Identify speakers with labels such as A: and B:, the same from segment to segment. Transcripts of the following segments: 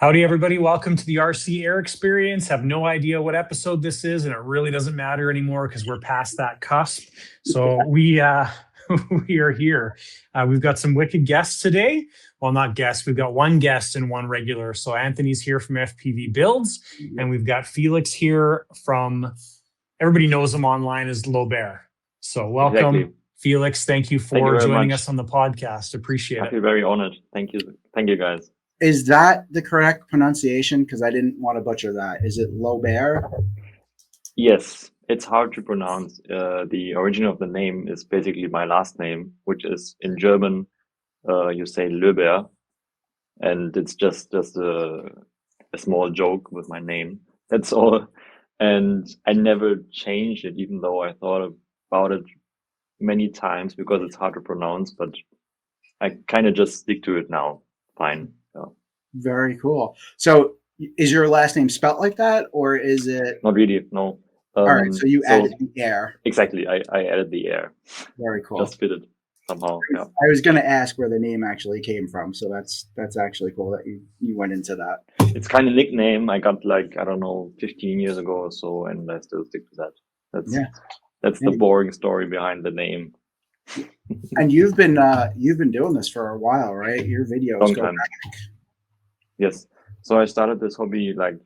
A: Howdy, everybody. Welcome to the RC Air Experience. Have no idea what episode this is, and it really doesn't matter anymore because we're past that cusp. So we are here. We've got some wicked guests today. Well, not guests. We've got one guest and one regular. So Anthony's here from FPV Builds, and we've got Felix here from, everybody knows him online as Loebair. So welcome,
B: Exactly.
A: Felix. Thank you for joining us on the podcast. Appreciate it.
B: I feel very honored. Thank you. Thank you, guys.
C: Is that the correct pronunciation? Because I didn't want to butcher that. Is it Loebair?
B: Yes, it's hard to pronounce. The origin of the name is basically my last name, which is in German, you say Loebair, and it's just a small joke with my name. That's all. And I never changed it, even though I thought about it many times because it's hard to pronounce, but I kind of just stick to it now. Fine. Yeah.
C: Very cool. So is your last name spelt like that, or is it?
B: Not really, no.
C: All right, so you added the air.
B: Exactly, I added the air.
C: Very cool.
B: Just fit it somehow. Yeah.
C: I was going to ask where the name actually came from, so that's actually cool that you went into that.
B: It's kind of nickname I got, like, I don't know, 15 years ago or so, and I still stick to that. That's the boring story behind the name.
C: And you've been doing this for a while, right? Your videos
B: Long
C: go
B: time.
C: back.
B: Yes. So I started this hobby like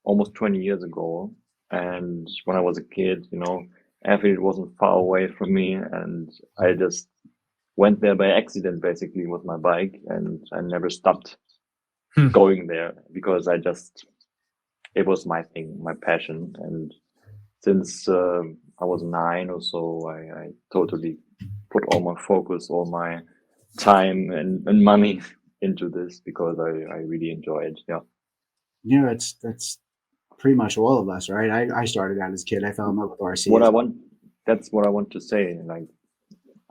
B: almost 20 years ago. And when I was a kid, Airfield wasn't far away from me. And I just went there by accident, basically, with my bike. And I never stopped going there because it was my thing, my passion. And since I was 9 or so, I totally put all my focus, all my time and money into this because I really enjoy it. Yeah.
C: Yeah, that's pretty much all of us, right? I started out as a kid. I fell in love with RC.
B: That's what I want to say. Like,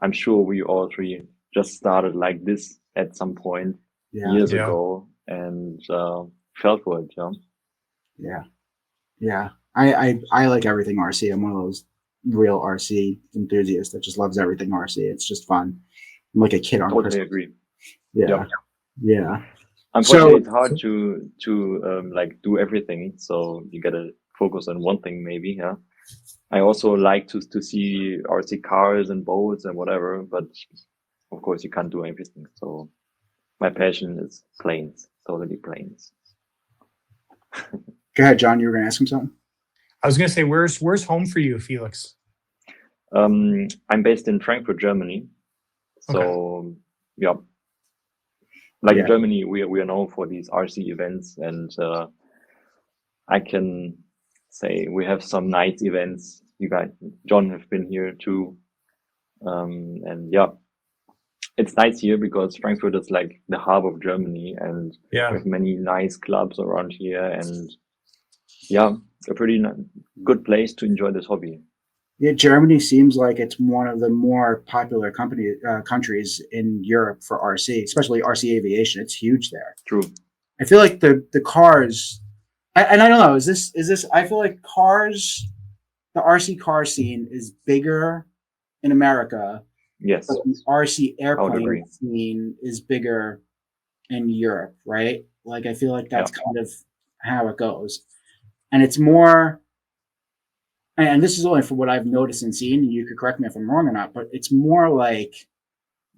B: I'm sure we all three just started like this at some point years ago and fell for it. Yeah.
C: Yeah. I like everything RC. I'm one of those real RC enthusiasts that just loves everything RC. It's just fun. I'm like a kid on
B: Totally
C: Christmas.
B: agree.
C: Yeah.
B: Yep.
C: Yeah.
B: Unfortunately, it's hard to like do everything. So you gotta focus on one thing, maybe. Yeah. I also like to see RC cars and boats and whatever, but of course you can't do everything. So my passion is planes, totally planes.
C: Go ahead, John. You were going to ask him something?
A: I was going to say, where's home for you, Felix?
B: I'm based in Frankfurt, Germany. So,
A: Okay.
B: yeah. In Germany, we are known for these RC events, and I can say we have some night events. You guys, John, have been here too, and yeah, it's nice here because Frankfurt is like the hub of Germany, and we have many nice clubs around here, and yeah, a pretty good place to enjoy this hobby.
C: Yeah, Germany seems like it's one of the more popular countries in Europe for RC, especially RC aviation. It's huge there.
B: True.
C: I feel like the cars, and I don't know, is this? I feel like the RC car scene is bigger in America.
B: Yes.
C: But the RC airplane scene is bigger in Europe, right? Like, I feel like that's kind of how it goes, and it's more. And this is only for what I've noticed and seen, and you could correct me if I'm wrong or not, but it's more like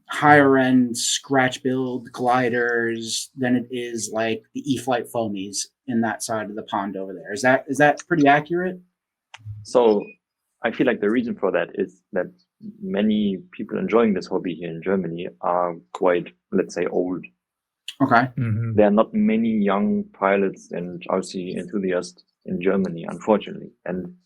C: higher end scratch build gliders than it is like the E-Flight foamies in that side of the pond over there. Is that pretty accurate?
B: So I feel like the reason for that is that many people enjoying this hobby here in Germany are quite, let's say, old.
C: Okay.
A: Mm-hmm.
B: There are not many young pilots and RC enthusiasts in Germany, unfortunately. And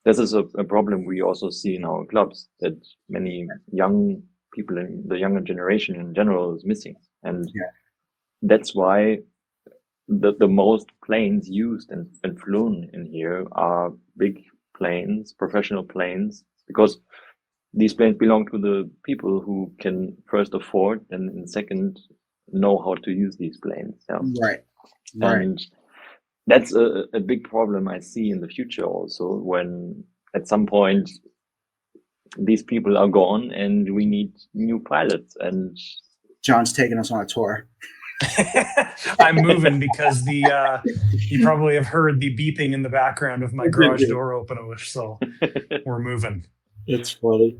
B: this is a problem we also see in our clubs, that many young people in the younger generation in general is missing. And that's why the most planes used and flown in here are big planes, professional planes, because these planes belong to the people who can first afford and second know how to use these planes. Yeah.
C: Right.
B: And that's a big problem I see in the future also, when at some point these people are gone and we need new pilots. And
C: John's taking us on a tour.
A: I'm moving because you probably have heard the beeping in the background of my garage door opener, so we're moving.
C: It's funny.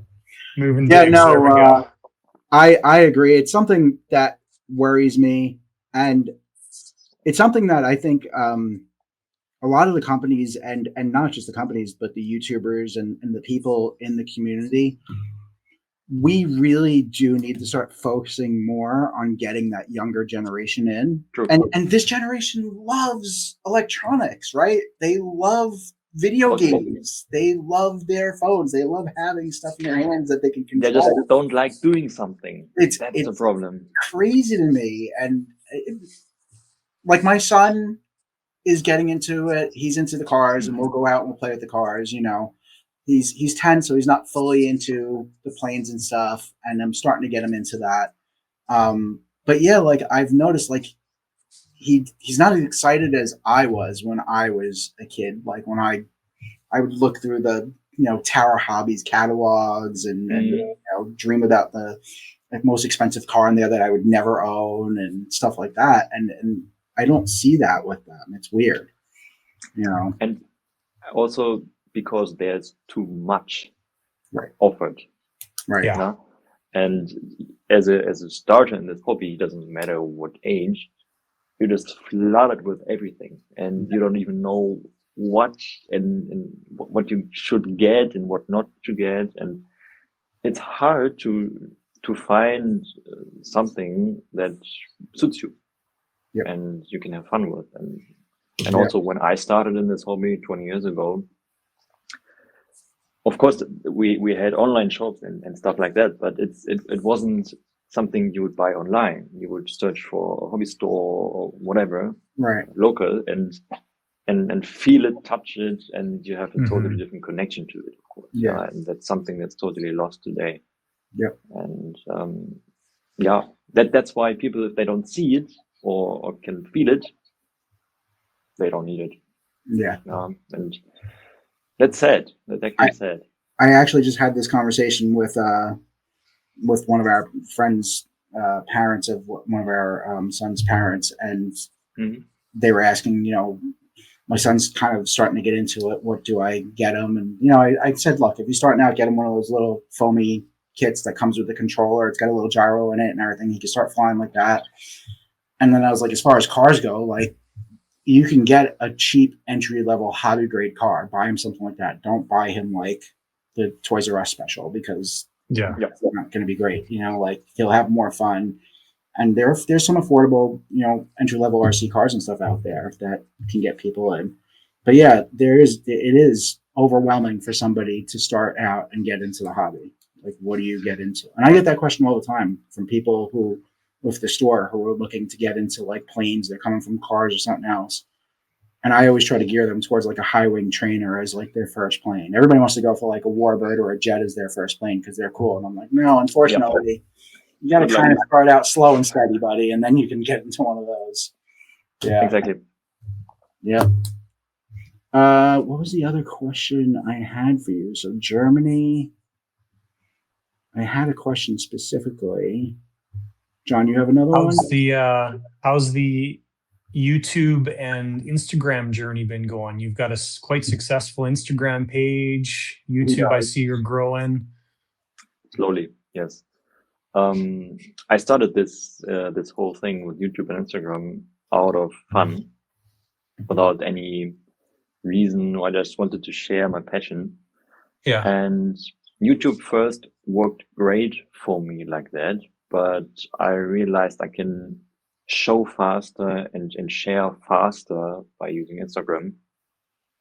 A: Moving.
C: Yeah,
A: Dave's, there we go.
C: I agree. It's something that worries me, and it's something that I think a lot of the companies and not just the companies, but the YouTubers and the people in the community, we really do need to start focusing more on getting that younger generation in.
B: True.
C: And this generation loves electronics, right? They love video games. They love their phones. They love having stuff in their hands that they can control.
B: They just don't like doing something. That's the problem.
C: Crazy to me. And like my son is getting into it. He's into the cars, and we'll go out and we'll play with the cars, you know. He's 10, so he's not fully into the planes and stuff, and I'm starting to get him into that. But yeah, like I've noticed, like he's not as excited as I was when I was a kid. Like when I would look through the Tower Hobbies catalogs and dream about the most expensive car in there that I would never own and stuff like that. And I don't see that with them. It's weird,
B: And also because there's too much offered.
C: Right.
A: Yeah.
B: You know? And as a starter in this hobby, it doesn't matter what age, you're just flooded with everything, and you don't even know what and what you should get and what not to get, and it's hard to find something that suits you and you can have fun with. And also when I started in this hobby 20 years ago, of course we had online shops and stuff like that, but it wasn't something you would buy online. You would search for a hobby store or whatever, local, and feel it, touch it, and you have a totally different connection to it, of course. And that's something that's totally lost today. And that's why people, if they don't see it or can feel it, they don't need it. And that's sad. That's actually sad.
C: I actually just had this conversation with one of our friends' parents of one of our son's parents, and they were asking, my son's kind of starting to get into it. What do I get him? And I said, look, if you start now, get him one of those little foamy kits that comes with the controller. It's got a little gyro in it and everything. He can start flying like that. And then I was like, as far as cars go, like you can get a cheap entry level hobby grade car. Buy him something like that. Don't buy him like the Toys R Us special, because it's not going to be great. Like he'll have more fun. And there's some affordable, entry level RC cars and stuff out there that can get people in. But yeah, it is overwhelming for somebody to start out and get into the hobby. Like, what do you get into? And I get that question all the time from people who, with the store, who are looking to get into like planes. They're coming from cars or something else. And I always try to gear them towards like a high wing trainer as like their first plane. Everybody wants to go for like a Warbird or a Jet as their first plane because they're cool. And I'm like, no, unfortunately, you got to kind of start out slow and steady, buddy, and then you can get into one of those. Yeah,
B: exactly.
C: Yeah. What was the other question I had for you? So Germany, I had a question specifically. John, you have another one?
A: How's the YouTube and Instagram journey been going? You've got a quite successful Instagram page. YouTube, I see you're growing.
B: Slowly, yes. I started this whole thing with YouTube and Instagram out of fun, without any reason. I just wanted to share my passion.
A: Yeah.
B: And YouTube first worked great for me like that, but I realized I can show faster and share faster by using Instagram.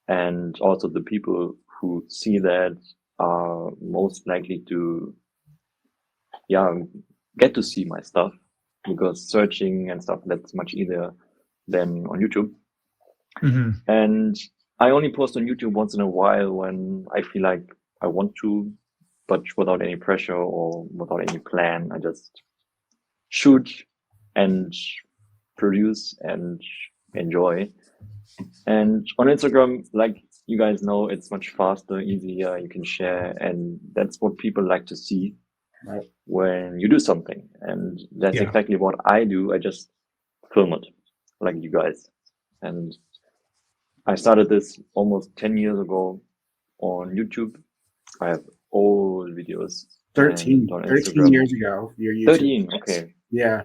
B: And also the people who see that are most likely to get to see my stuff, because searching and stuff, that's much easier than on YouTube. And I only post on YouTube once in a while when I feel like I want to, but without any pressure or without any plan. I just shoot and produce and enjoy. And on Instagram, like you guys know, it's much faster, easier, you can share, and that's what people like to see when you do something. And that's exactly what I do. I just film it like you guys. And I started this almost 10 years ago on YouTube. I have old videos.
C: 13 years ago. Your YouTube.
B: 13, okay.
C: Yeah.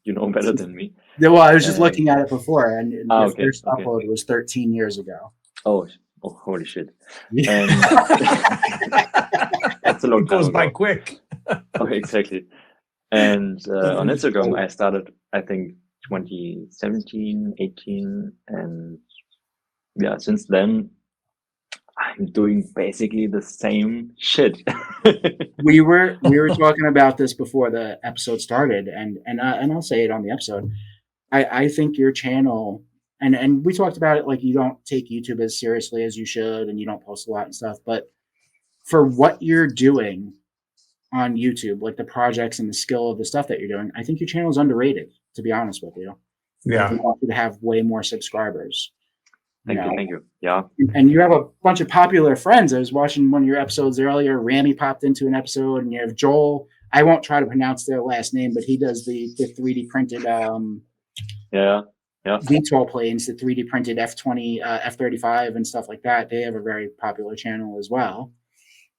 B: You know better than me.
C: Yeah, well, I was just looking at it before, and your
B: okay,
C: first upload was 13 years ago.
B: Oh, holy shit.
C: Yeah.
B: And that's a long time
A: goes
B: ago.
A: by quick.
B: Okay, exactly. And on Instagram, I started, I think, 2017, 18. And yeah, since then, I'm doing basically the same shit.
C: we were talking about this before the episode started, and I'll say it on the episode. I think your channel, and we talked about it, like you don't take YouTube as seriously as you should, and you don't post a lot and stuff. But for what you're doing on YouTube, like the projects and the skill of the stuff that you're doing, I think your channel is underrated, to be honest with you.
A: Yeah.
C: I think you should have way more subscribers.
B: Thank you. Yeah.
C: And you have a bunch of popular friends. I was watching one of your episodes earlier. Rami popped into an episode, and you have Joel. I won't try to pronounce their last name, but he does the 3D printed VTOL planes, the 3D printed F-20, F-35 and stuff like that. They have a very popular channel as well.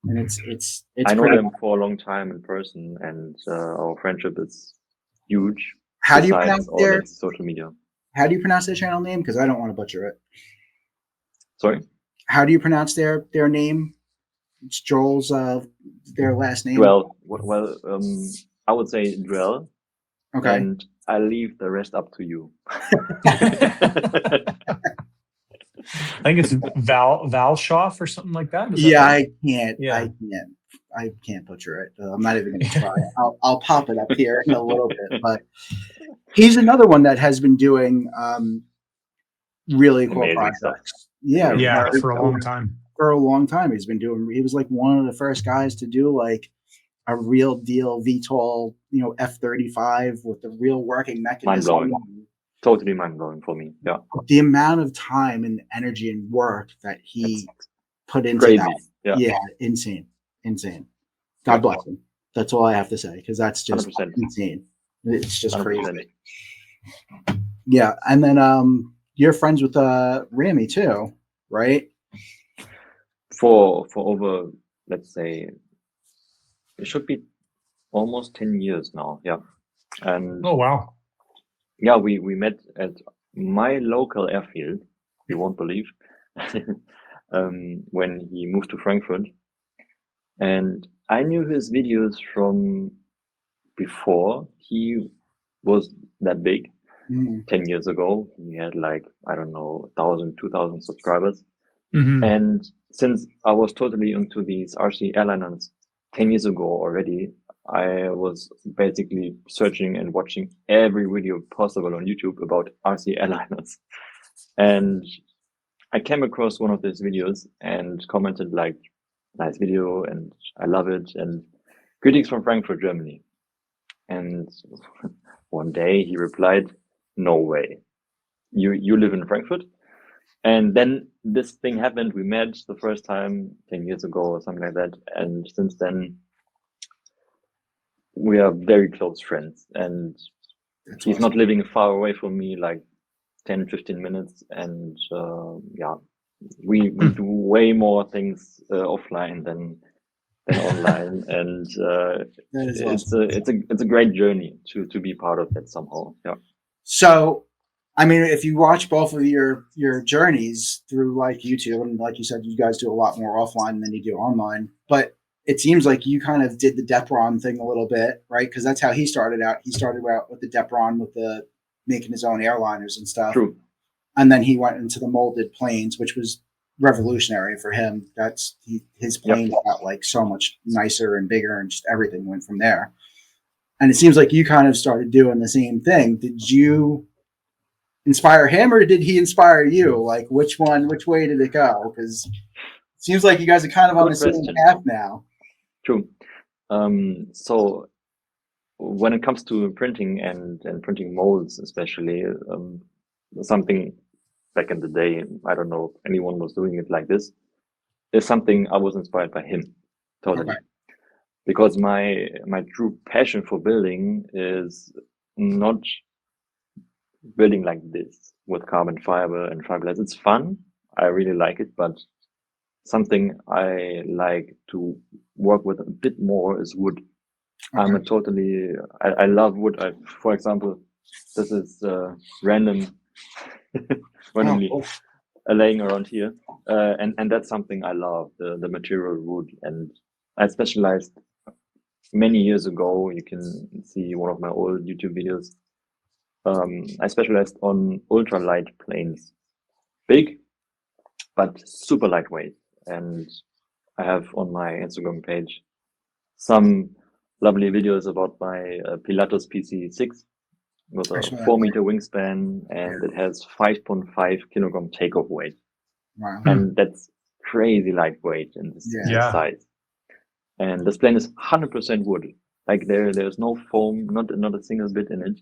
C: And it's
B: I know them for a long time in person, and our friendship is huge.
C: How do you pronounce their
B: social media?
C: How do you pronounce their channel name? Because I don't want to butcher it.
B: Sorry?
C: How do you pronounce their name? It's Joel's their last name.
B: Well, I would say Drell.
C: Okay.
B: And I leave the rest up to you.
A: I think it's Valshoff or something like that.
C: Yeah, I can't butcher it. I'm not even going to try. I'll pop it up here in a little bit. But he's another one that has been doing really cool
B: amazing
C: projects.
B: Stuff.
C: Yeah,
A: for a long time.
C: For a long time, he's been doing. He was like one of the first guys to do like a real deal VTOL, F-35 with the real working mechanism.
B: Mind-blowing. Totally mind-blowing for me. Yeah.
C: The amount of time and energy and work that he put into that. Yeah, insane. God bless him. That's all I have to say, because that's just
B: 100%.
C: insane. It's just
B: 100%.
C: crazy. Yeah, and then you're friends with Rami too, right?
B: For over, let's say, it should be almost 10 years now. Yeah. And
A: oh wow.
B: Yeah, we met at my local airfield. You won't believe. When he moved to Frankfurt, and I knew his videos from before he was that big. 10 years ago, he had like, I don't know, 1,000, 2,000 subscribers.
A: Mm-hmm.
B: And since I was totally into these RC airliners 10 years ago already, I was basically searching and watching every video possible on YouTube about RC airliners. And I came across one of these videos and commented like, nice video, and I love it, and greetings from Frankfurt, Germany. And one day he replied, no way. You live in Frankfurt? And then this thing happened. We met the first time 10 years ago or something like that. And since then, we are very close friends. And he's not living far away from me, like 10, 15 minutes. And we do way more things offline than online. And it's a great journey to be part of that somehow. Yeah.
C: So, I mean, if you watch both of your journeys through like YouTube, and like you said, you guys do a lot more offline than you do online, but it seems like you kind of did the Depron thing a little bit, right? Because that's how he started out. He started out with the Depron, with the making his own airliners and stuff.
B: True.
C: And then he went into the molded planes, which was revolutionary for him. That's his plane got like so much nicer and bigger, and just everything went from there. And it seems like you kind of started doing the same thing. Did you inspire him, or did he inspire you? Like, which way did it go? Because it seems like you guys are kind of on the same path now.
B: True. So when it comes to printing and printing molds, especially, something back in the day, I don't know if anyone was doing it like this, is something I was inspired by him, totally. Okay. Because my true passion for building is not building like this with carbon fiber and fiberglass. It's fun. I really like it, but something I like to work with a bit more is wood.
C: Okay.
B: I love wood. For example, this is randomly
C: Cool.
B: laying around here, and that's something I love, the material wood. And I specialized many years ago. You can see one of my old YouTube videos. I specialized on ultralight planes, big but super lightweight. And I have on my Instagram page some lovely videos about my Pilatus PC6 with
C: I
B: a
C: saw that
B: 4 meter wingspan, and it has 5.5 kilogram takeoff weight.
C: Wow.
B: And that's crazy lightweight in this size. And this plane is 100% wood. Like there's no foam, not a single bit in it.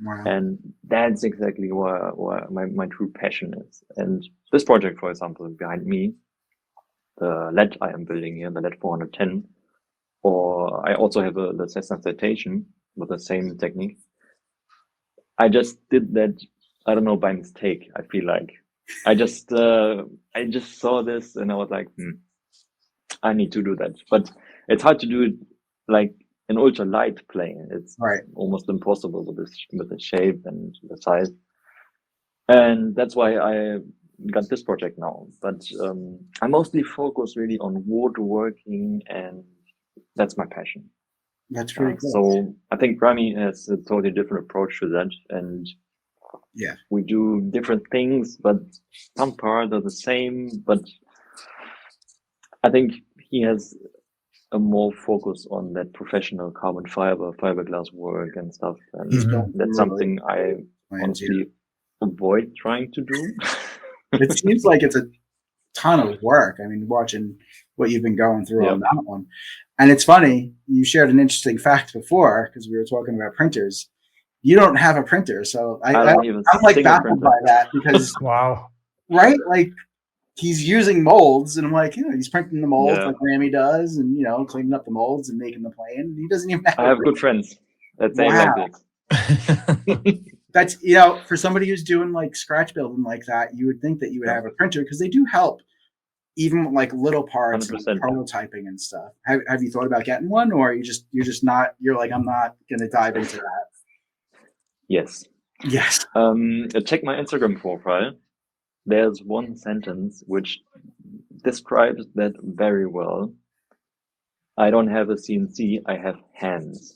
C: Wow.
B: And that's exactly where my true passion is. And this project, for example, behind me, the LED I am building here, the LED 410, or I also have the Cessna Citation with the same technique. I just did that, I don't know, by mistake. I feel like I just saw this and I was like, I need to do that. But it's hard to do it like an ultra light plane. It's almost impossible with the shape and the size. And that's why I got this project now. But I mostly focus really on woodworking, and that's my passion.
C: That's pretty cool.
B: So I think Rami has a totally different approach to that. And we do different things, but some parts are the same. But I think he has a more focus on that professional carbon fiberglass work and stuff. And that's something I honestly avoid trying to do.
C: It seems like it's a ton of work. I mean, watching what you've been going through on that one. And it's funny, you shared an interesting fact before because we were talking about printers. You don't have a printer, so I'm like baffled by that because
A: wow,
C: right? Like he's using molds, and I'm like, he's printing the molds like Rami does, and cleaning up the molds and making the plane. He doesn't even have.
B: I have good friends that say like this.
C: That's for somebody who's doing like scratch building like that, you would think that you would have a printer because they do help, even like little parts, like prototyping and stuff. Have you thought about getting one, or you're just not? You're like, I'm not gonna dive into that.
B: Yes. Check my Instagram profile. There's one sentence which describes that very well. I don't have a CNC, I have hands.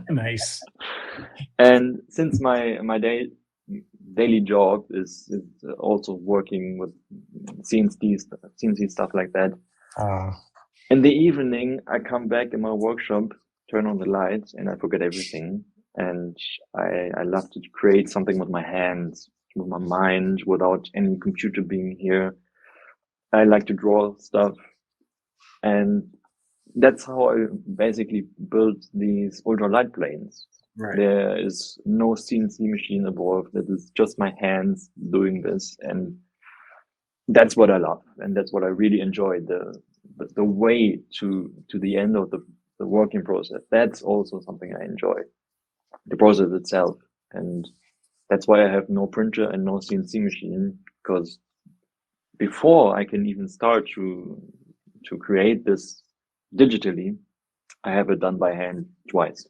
A: Nice.
B: And since my daily job is also working with CNC stuff like that, in the evening I come back in my workshop, turn on the lights, and I forget everything. And I love to create something with my hands, with my mind, without any computer being here. I like to draw stuff. And that's how I basically built these ultralight planes. There is no CNC machine involved. It is just my hands doing this. And that's what I love. And that's what I really enjoy. The way to the end of the working process. That's also something I enjoy. The process itself. And that's why I have no printer and no CNC machine, because before I can even start to create this digitally, I have it done by hand twice.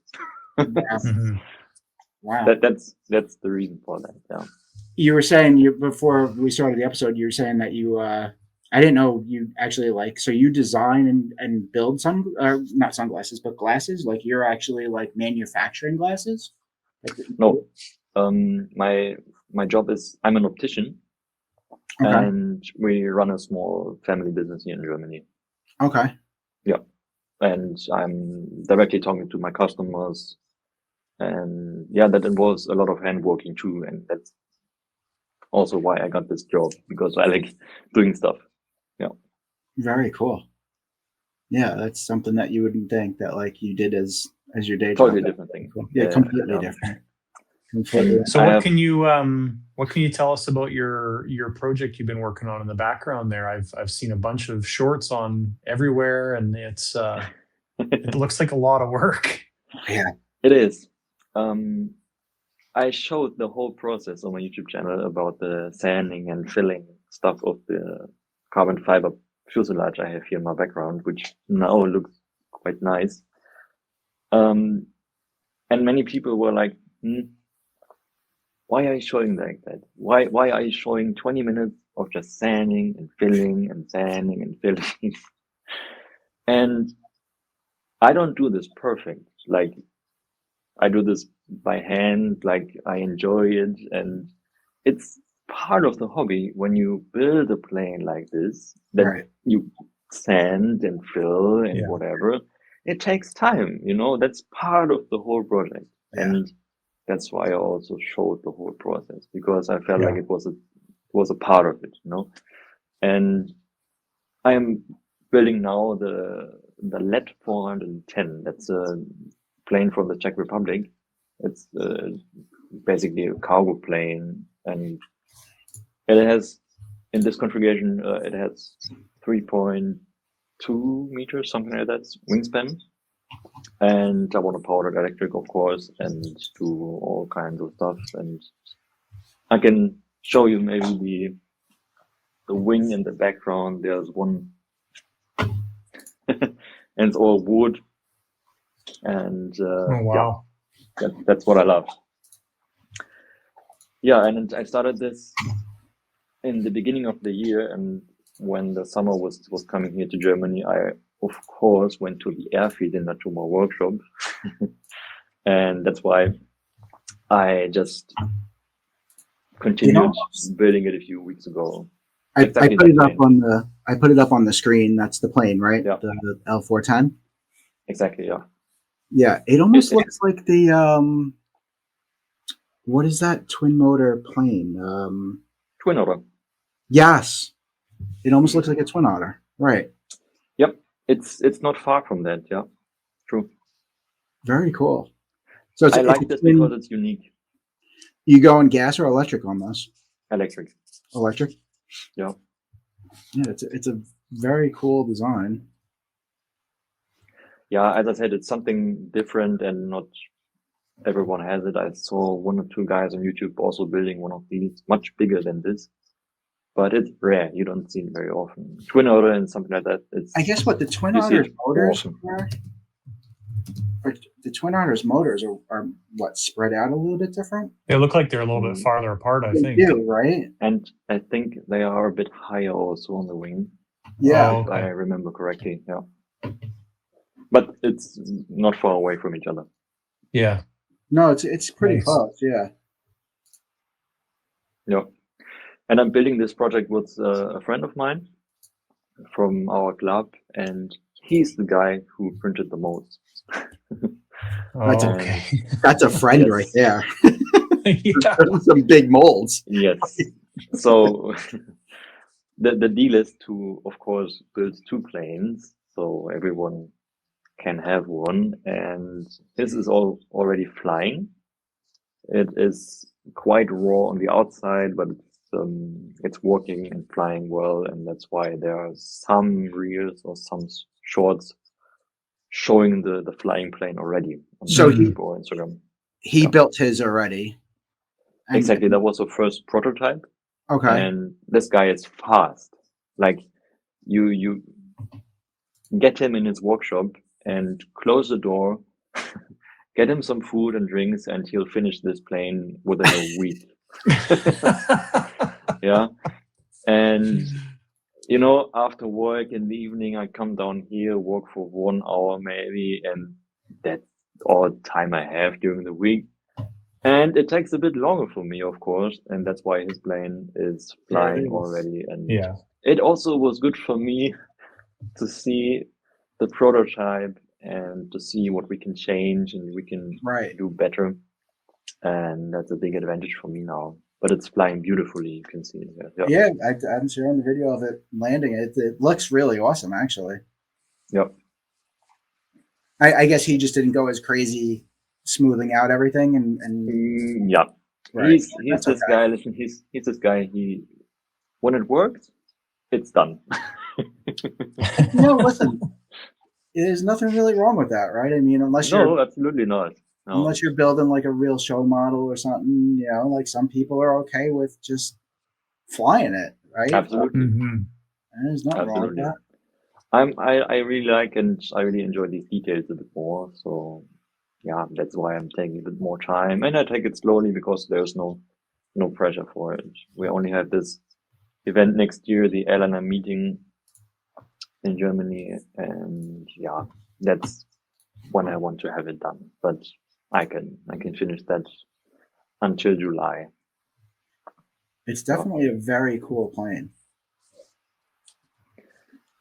C: Wow.
B: That's the reason for that. Yeah.
C: You were saying before we started the episode, you were saying that you I didn't know you actually so you design and build not sunglasses, but glasses. Like you're actually like manufacturing glasses.
B: No, my job is I'm an optician, and we run a small family business here in Germany.
C: Okay.
B: Yeah, and I'm directly talking to my customers, and that involves a lot of hand working too, and that's also why I got this job, because I like doing stuff. Yeah.
C: Very cool. Yeah, that's something that you wouldn't think that like you did as your day job.
B: Totally different thing.
C: Yeah, completely different.
A: So what can you tell us about your project you've been working on in the background there? I've seen a bunch of shorts on everywhere, and it's it looks like a lot of work.
C: Yeah,
B: it is. I showed the whole process on my YouTube channel about the sanding and filling stuff of the carbon fiber fuselage I have here in my background, which now looks quite nice. And many people were like, why are you showing like that? Why are you showing 20 minutes of just sanding and filling and sanding and filling? And I don't do this perfect. Like, I do this by hand, like I enjoy it, and it's part of the hobby when you build a plane like this that
C: Right.
B: you sand and fill and
A: Yeah.
B: whatever. It takes time, that's part of the whole project.
C: Yeah.
B: And that's why I also showed the whole process, because I felt
A: Yeah.
B: like it was a part of it, And I am building now the LED 410. That's a plane from the Czech Republic. It's basically a cargo plane, and it has, in this configuration, it has 3.2 meters, something like that, wingspan. And I want to power it electric, of course, and do all kinds of stuff. And I can show you maybe the wing in the background. There's one, and it's all wood. And
A: Oh, wow.
B: that's what I love. Yeah, and I started this in the beginning of the year, and when the summer was coming here to Germany, I of course went to the airfield in to my workshop, and that's why I just continued building it a few weeks ago.
C: I put it up on the screen. That's the plane, right?
B: Yeah.
C: The L410.
B: Exactly. Yeah.
C: Yeah, it almost looks like the what is that twin motor plane?
B: Twin otter.
C: Yes, it almost looks like a twin otter, right?
B: Yep, it's not far from that. Yeah, true.
C: Very cool. So
B: I like this because it's unique.
C: You going gas or electric on this?
B: Electric.
C: Electric.
B: Yeah.
C: Yeah, it's a very cool design.
B: Yeah, as I said, it's something different and not everyone has it. I saw one or two guys on YouTube also building one of these, much bigger than this, but it's rare. You don't see it very often. Twin otter and something like that.
C: I guess what the Twin Otter's motors are. The Twin Otter's motors are what, spread out a little bit different?
A: They look like they're a little bit farther apart, I think.
C: They do, right?
B: And I think they are a bit higher also on the wing.
C: Yeah.
B: If I remember correctly, yeah. But it's not far away from each other.
A: Yeah.
C: No, it's pretty close, yeah.
B: Yeah. And I'm building this project with a friend of mine from our club, and he's the guy who printed the most.
C: That's okay. That's a friend right there.
A: Yeah.
C: Some big molds.
B: Yes. So the deal is to, of course, build two planes so everyone can have one, and this is all already flying. It is quite raw on the outside, but it's working and flying well, and that's why there are some reels or some shorts showing the flying plane already on YouTube or Instagram.
C: He built his already.
B: Exactly, that was the first prototype.
C: Okay.
B: And this guy is fast. Like you get him in his workshop and close the door, get him some food and drinks, and he'll finish this plane within a week. Yeah. And after work in the evening, I come down here, work for 1 hour maybe, and that's all the time I have during the week. And it takes a bit longer for me, of course, and that's why his plane is flying already. And it also was good for me to see the prototype and to see what we can change and we can do better. And that's a big advantage for me now. But it's flying beautifully, you can see.
C: Yeah, I'm showing the video of it landing. It looks really awesome, actually.
B: Yep.
C: I guess he just didn't go as crazy smoothing out everything and
B: yeah.
C: Right.
B: He's this guy. Listen, he's this guy. When it works, it's done.
C: Listen, there's nothing really wrong with that, right? I mean, unless you're
B: absolutely not.
C: Unless you're building like a real show model or something, you know, like some people are okay with just flying it, right?
B: Absolutely.
C: And there's nothing wrong with that.
B: I really like and I really enjoy these details a bit more. So yeah, that's why I'm taking a bit more time, and I take it slowly because there's no pressure for it. We only have this event next year, the airliner meeting in Germany, and yeah, that's when I want to have it done. But I can finish that until July.
C: It's definitely a very cool plane.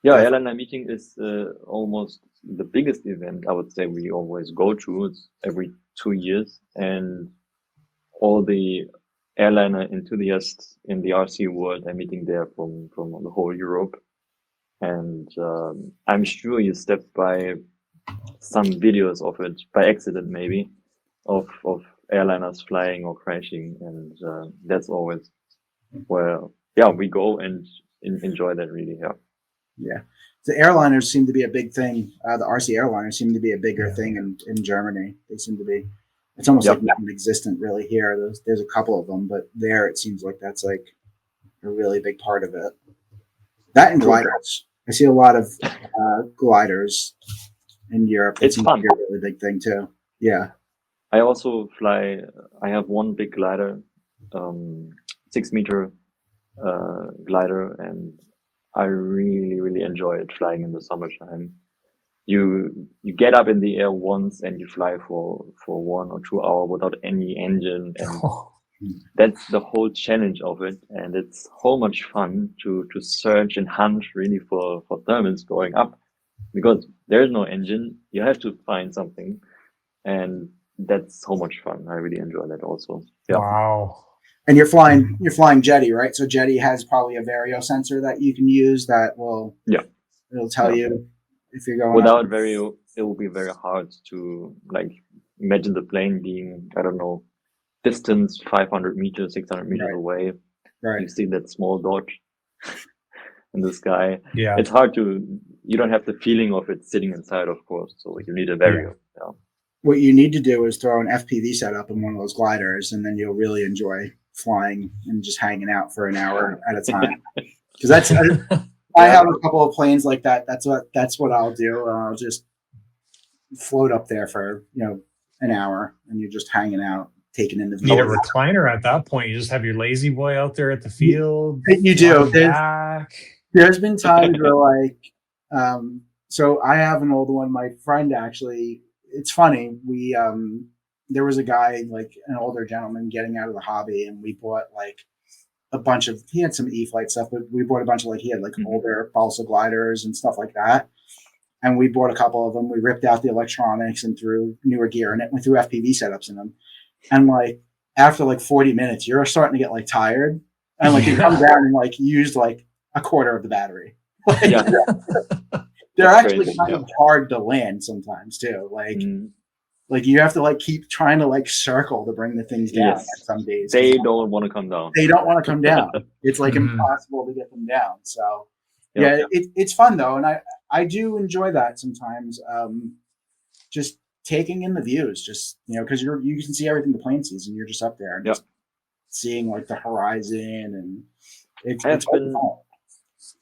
B: Yeah, airliner meeting is almost the biggest event I would say we always go to. It's every 2 years, and all the airliner enthusiasts in the RC world are meeting there from the whole Europe. And I'm sure you stepped by some videos of it by accident, maybe, of airliners flying or crashing, and that's always where we go and enjoy that really.
C: Yeah, the airliners seem to be a big thing. The RC airliners seem to be a bigger thing in Germany. They seem to be. It's almost like non-existent really here. There's a couple of them, but there it seems like that's like a really big part of it. That and gliders. I see a lot of gliders in Europe.
B: It's fun.
C: A really big thing too. Yeah.
B: I also fly. I have one big glider, 6-meter glider, and I really enjoy it flying in the summertime. You get up in the air once and you fly for 1 or 2 hours without any engine, and that's the whole challenge of it. And it's so much fun to search and hunt really for thermals going up, because there is no engine. You have to find something, and that's so much fun. I really enjoy that also. Yeah.
A: Wow.
C: And you're flying Jetty, right? So Jetty has probably a vario sensor that you can use that will it'll tell you if you're going
B: without
C: up.
B: vario. It will be very hard to like imagine the plane being, I don't know, distance 500 meters, 600 meters away.
C: Right.
B: You see that small dot in the sky.
A: Yeah.
B: It's hard you don't have the feeling of it sitting inside, of course. So you need a vario. Yeah.
C: What you need to do is throw an FPV setup in one of those gliders, and then you'll really enjoy flying and just hanging out for an hour at a time. Because that's I have a couple of planes like that. That's what I'll do. I'll just float up there for an hour, and you're just hanging out, taking in the view.
A: Need a recliner at that point. You just have your lazy boy out there at the field.
C: You do. There's been times where so I have an old one. My friend actually. It's funny. We there was a guy, like an older gentleman, getting out of the hobby, and we bought like a bunch of. He had some E-Flight stuff, but we bought a bunch of he had like older balsa gliders and stuff like that. And we bought a couple of them. We ripped out the electronics and threw newer gear in it. We threw FPV setups in them. And after 40 minutes, you're starting to get tired, and you come down and used a quarter of the battery. They're actually kind of hard to land sometimes too. You have to keep trying to circle to bring the things down. Some days
B: they don't want to come down.
C: They don't want to come down. It's impossible to get them down. So it's fun though, and I do enjoy that sometimes. Just taking in the views, just because you can see everything the plane sees, and you're just up there and just seeing the horizon, and it's
B: been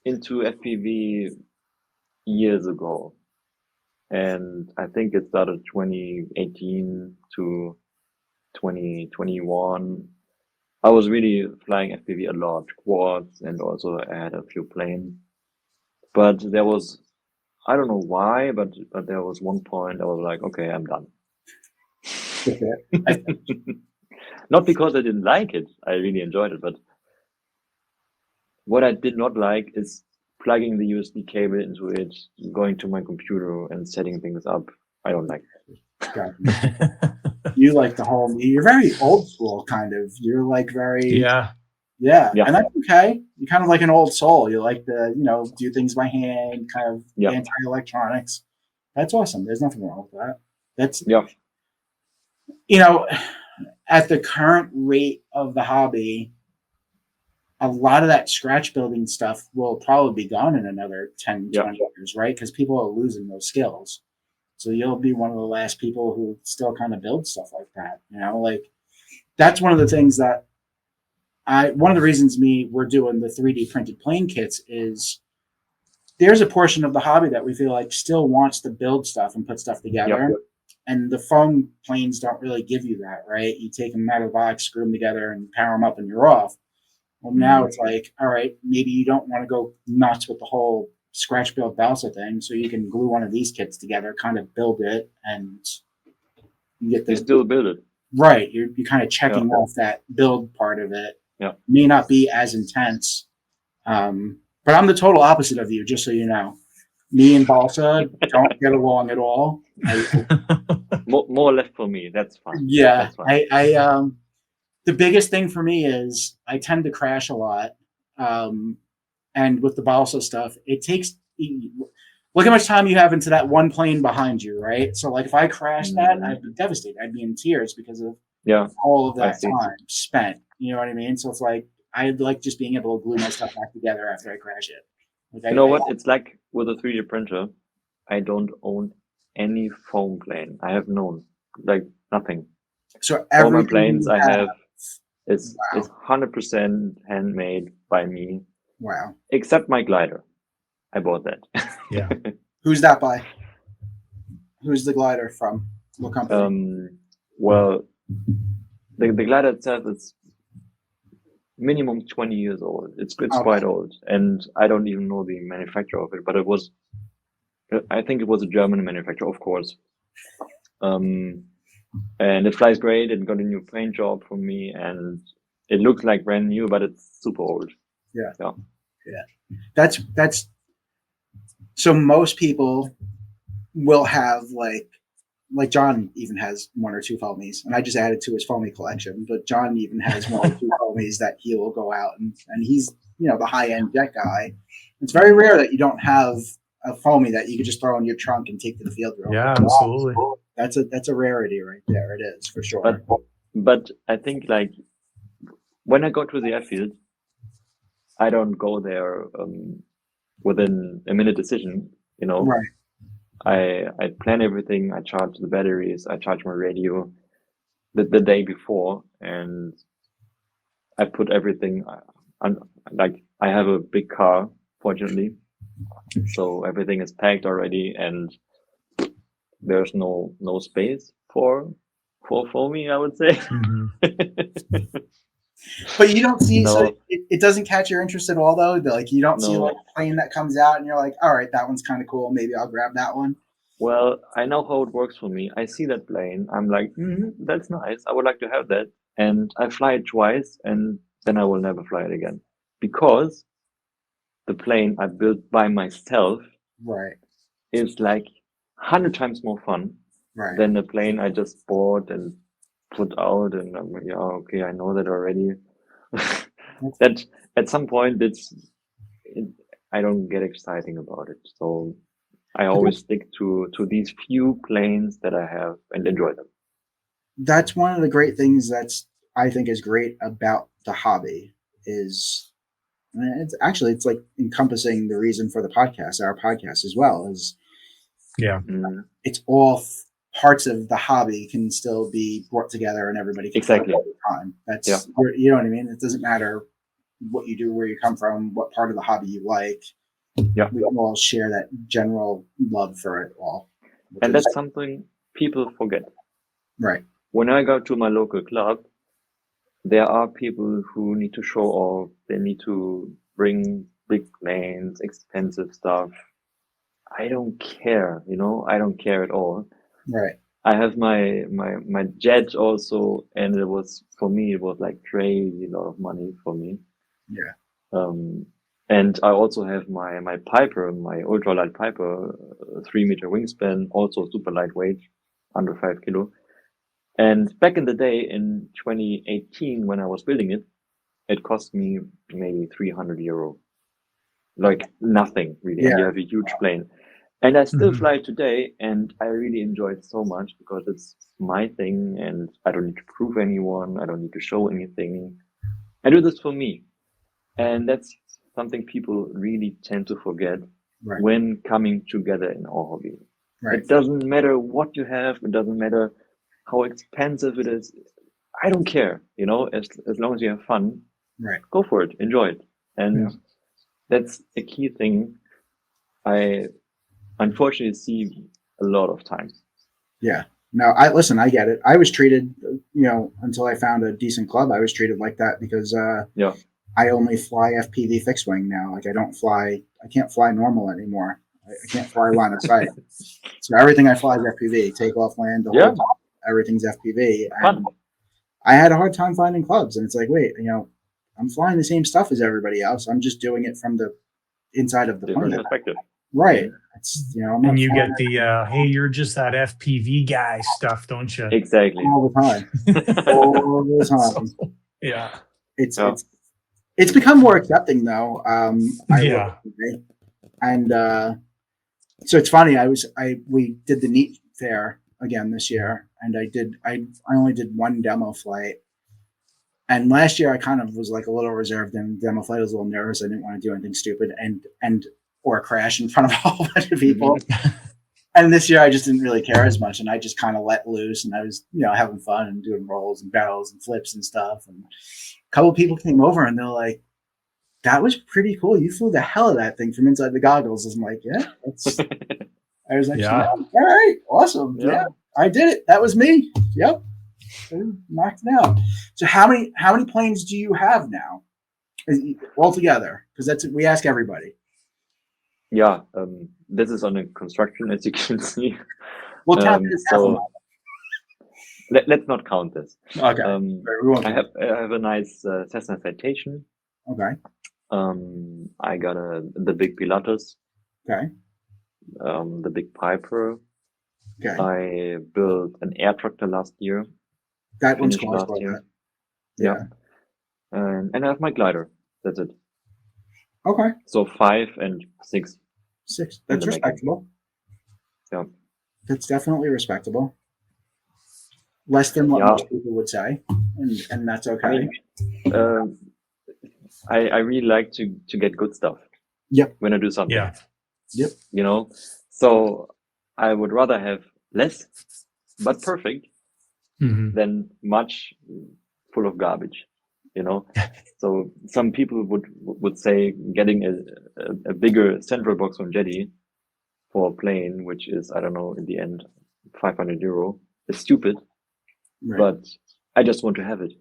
B: into FPV years ago, and I think it started 2018 to 2021. I was really flying FPV a lot, quads, and also I had a few planes. But there was, I don't know why, but there was one point I was like, okay, I'm done. Not because I didn't like it, I really enjoyed it, but what I did not like is plugging the USB cable into it, going to my computer and setting things up. I don't like
C: that. You like you're very old school kind of. You're very yeah, and that's okay. You're kind of like an old soul. You like to do things by hand, kind of anti-electronics. That's awesome. There's nothing wrong with that. That's at the current rate of the hobby, a lot of that scratch building stuff will probably be gone in another 10, 20 years, right? Because people are losing those skills. So you'll be one of the last people who still kind of build stuff like that. Like that's one of the things that one of the reasons we're doing the 3D printed plane kits is there's a portion of the hobby that we feel like still wants to build stuff and put stuff together.
B: Yep.
C: And the foam planes don't really give you that, right? You take them out of the box, screw them together, and power them up, and you're off. Well, now it's like, all right, maybe you don't want to go nuts with the whole scratch build balsa thing, so you can glue one of these kits together, kind of build it, and you get
B: You still build it.
C: Right. You're kind of checking off that build part of it.
B: Yeah.
C: May not be as intense. But I'm the total opposite of you, just so you know. Me and balsa don't get along at all.
B: More left for me. That's fine.
C: Yeah.
B: That's fine.
C: I the biggest thing for me is I tend to crash a lot. And with the balsa stuff, it takes look how much time you have into that one plane behind you, right? So like if I crashed that, I'd be devastated. I'd be in tears because of all of that time spent. You know what I mean? So it's like I like just being able to glue my stuff back together after I crash it. Like
B: you know what? It's like with a 3D printer, I don't own any foam plane. I have nothing.
C: So
B: all my planes I have is 100% handmade by me.
C: Wow.
B: Except my glider. I bought that.
A: Yeah.
C: Who's that by? Who's the glider from? What company?
B: Well, the glider itself is minimum 20 years old. It's quite old, and I don't even know the manufacturer of it, but I think it was a German manufacturer, of course. And it flies great. It got a new paint job for me, and it looks like brand new, but it's super old.
C: Yeah. That's so most people will have like John even has one or two foamies, and I just added to his foamy collection, but John even has one or two foamies that he will go out and he's, the high end jet guy. It's very rare that you don't have a foamy that you could just throw in your trunk and take to the field.
A: Yeah, absolutely.
C: That's a rarity right there. It is for sure.
B: But I think like when I go to the airfield, I don't go there within a minute decision,
C: Right.
B: I plan everything. I charge the batteries. I charge my radio the day before, and I put everything on. Like I have a big car, fortunately, so everything is packed already, and there's no space for me, I would say.
A: Mm-hmm.
C: But you don't see, so it doesn't catch your interest at all, though. Like you don't see like a plane that comes out, and you're like, all right, that one's kind of cool. Maybe I'll grab that one.
B: Well, I know how it works for me. I see that plane. I'm like, that's nice. I would like to have that. And I fly it twice, and then I will never fly it again. Because the plane I built by myself is like 100 times more fun than the plane I just bought and put out. And I'm like, yeah, okay, I know that already. That at some point, I don't get exciting about it. So I always stick to these few planes that I have and enjoy them.
C: That's one of the great things I think is great about the hobby is it's like encompassing the reason for our podcast as well is it's all parts of the hobby can still be brought together and everybody can
B: exactly
C: all the time. That's you know what I mean? It doesn't matter what you do, where you come from, what part of the hobby you like.
B: Yeah,
C: we all share that general love for it all.
B: And that's something people forget.
C: Right.
B: When I go to my local club, there are people who need to show off. They need to bring big planes, expensive stuff. I don't care, I don't care at all.
C: Right.
B: I have my jet also, and it was like crazy lot of money for me.
C: Yeah.
B: And I also have my Piper, my ultralight Piper, 3-meter wingspan, also super lightweight, under 5 kilo. And back in the day, in 2018, when I was building it, it cost me maybe €300. Like nothing really. Yeah. And you have a huge plane. And I still fly today, and I really enjoy it so much because it's my thing, and I don't need to prove anyone. I don't need to show anything. I do this for me. And that's something people really tend to forget when coming together in our hobby.
C: Right.
B: It doesn't matter what you have. It doesn't matter how expensive it is. I don't care, as long as you have fun,
C: Right.
B: go for it, enjoy it. And that's a key thing I unfortunately see a lot of times.
C: Yeah. No, I get it. I was treated, until I found a decent club, I was treated like that because I only fly FPV fixed wing now. Like I can't fly normal anymore. I can't fly line of sight. So everything I fly is FPV, take off, land, the whole time, everything's FPV. And I had a hard time finding clubs, and it's like, wait, I'm flying the same stuff as everybody else. I'm just doing it from the inside of the
B: Different
C: plane.
B: perspective.
C: Right. It's,
A: and you get the, hey, you're just that FPV guy stuff, don't you?
B: Exactly.
C: All the time. All the time.
A: So, yeah.
C: It's become more accepting though. And so it's funny. We did the NEAT fair again this year, and I only did one demo flight. And last year I kind of was like a little reserved in demo flight. I was a little nervous. I didn't want to do anything stupid or crash in front of a whole bunch of people. And this year I just didn't really care as much, and I just kind of let loose, and I was, having fun and doing rolls and barrels and flips and stuff. And a couple of people came over and they're like, "That was pretty cool. You flew the hell of that thing from inside the goggles." I'm like, "Yeah, that's." I was like, "All right, awesome. Yeah, I did it. That was me. Yep, knocked it out." So how many planes do you have now altogether? Because that's we ask everybody.
B: Yeah, this is on a construction, as you can see.
C: We'll count this.
B: So let's not count this.
C: Okay.
B: I have a nice Cessna Citation.
C: Okay.
B: I got the big Pilatus.
C: Okay.
B: The big Piper.
C: Okay.
B: I built an air tractor last year.
C: That one's cool.
B: Last year. Yeah. And I have my glider. That's it.
C: Okay.
B: So 5 and 6.
C: 6. That's respectable.
B: Yeah.
C: That's definitely respectable. Less than what most people would say, and that's okay.
B: I really like to get good stuff.
C: Yep.
B: When I do something.
A: Yeah.
C: Yep.
B: So I would rather have less, but perfect, than much full of garbage. So some people would say getting a bigger central box from Jetty for a plane, which is, I don't know, in the end, €500, is stupid. Right. But I just want to have it.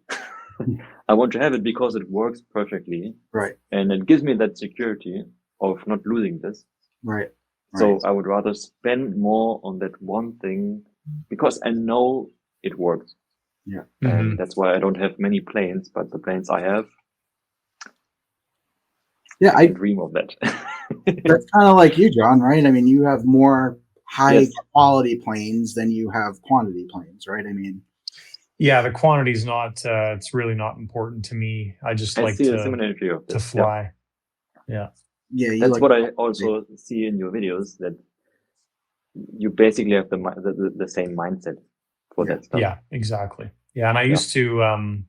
B: I want to have it because it works perfectly.
C: Right.
B: And it gives me that security of not losing this.
C: Right.
B: So I would rather spend more on that one thing because I know it works.
C: Yeah.
B: And that's why I don't have many planes, but the planes I have, I dream of that.
C: That's kind of like you, John, right? I mean, you have more high quality planes than you have quantity planes, right? I mean,
A: yeah, the quantity is not, it's really not important to me. I just like to fly. Yeah.
C: Yeah.
B: That's what I also see in your videos, that you basically have the same mindset for that stuff.
A: Yeah, exactly. Yeah. And I used to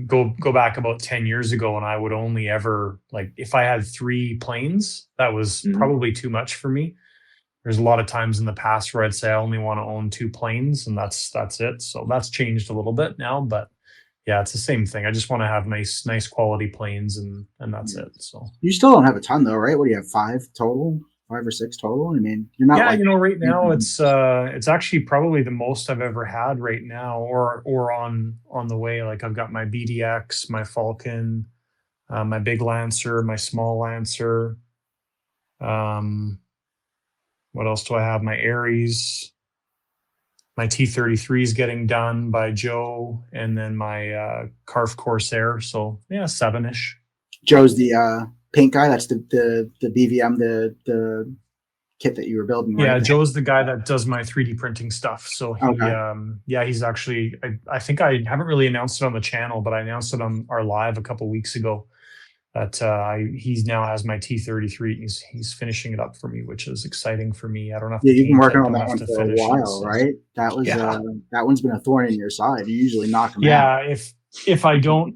A: go back about 10 years ago, and I would only ever, like, if I had 3 planes, that was probably too much for me. There's a lot of times in the past where I'd say I only want to own 2 planes, and that's it. So that's changed a little bit now, but yeah, it's the same thing. I just want to have nice quality planes, and that's it. So
C: you still don't have a ton though, right? What do you have? 5 total? 5 or 6 total? I mean, you're not.
A: Yeah, right now it's actually probably the most I've ever had right now, or on the way. Like, I've got my BDX, my Falcon, my big Lancer, my small Lancer. What else do I have? My Aries, my T-33 is getting done by Joe, and then my Carf Corsair. So yeah, 7-ish.
C: Joe's the paint guy. That's the BVM, the kit that you were building. Right?
A: Yeah, Joe's the guy that does my 3D printing stuff. So he, he's actually. I think I haven't really announced it on the channel, but I announced it on our live a couple weeks ago. That he now has my T-33. He's finishing it up for me, which is exciting for me. I don't have to.
C: Yeah, you've been working on that one for a while, right? That was that one's been a thorn in your side. You usually knock them out.
A: Yeah, if I don't,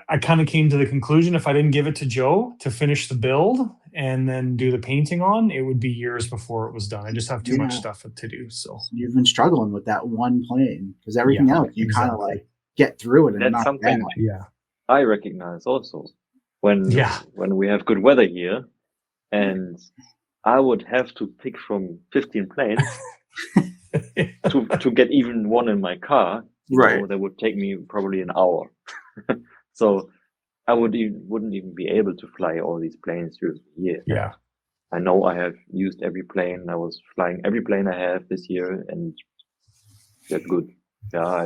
A: I kind of came to the conclusion if I didn't give it to Joe to finish the build and then do the painting on, it would be years before it was done. I just have too much stuff to do. So
C: you've been struggling with that one plane because everything else you kind of like get through it and
B: that's
C: not
B: something I recognize also when we have good weather here, and I would have to pick from 15 planes to get even one in my car. You know, that would take me probably an hour. So I wouldn't even be able to fly all these planes through the year.
A: Yeah.
B: I know I have used every plane. I was flying every plane I have this year, and that's good. Yeah, I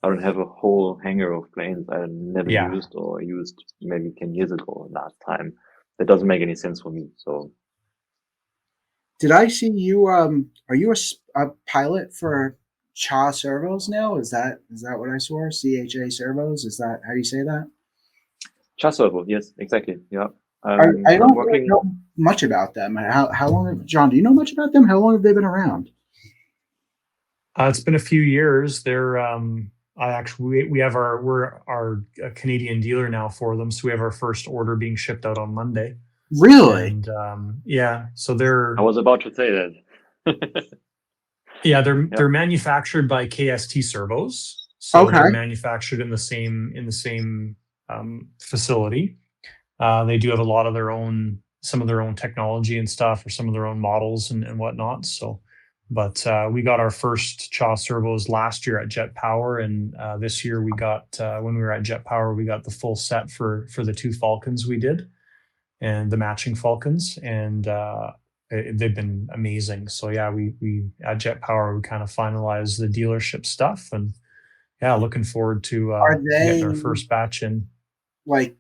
B: don't have a whole hangar of planes I never used or used maybe 10 years ago last time. That doesn't make any sense for me. So
C: did I see you are you a pilot for CHA servos now? Is that what I saw? CHA servos? Is that how you say that?
B: CHA servo, yes, exactly. Yeah.
C: I don't really know much about them. How long, John? Do you know much about them? How long have they been around?
A: It's been a few years. They're we're our Canadian dealer now for them, so we have our first order being shipped out on Monday.
C: Really?
A: And so they're.
B: I was about to say that.
A: Yeah, they're manufactured by KST Servos, so they're manufactured in the same facility. They do have a lot of some of their own technology and stuff, or some of their own models and whatnot. So, but we got our first CHA servos last year at Jet Power, and this year we got when we were at Jet Power, we got the full set for the 2 Falcons we did, and the matching Falcons, and they've been amazing. So yeah, we at Jet Power we kind of finalized the dealership stuff, and looking forward to getting our first batch in.
C: Like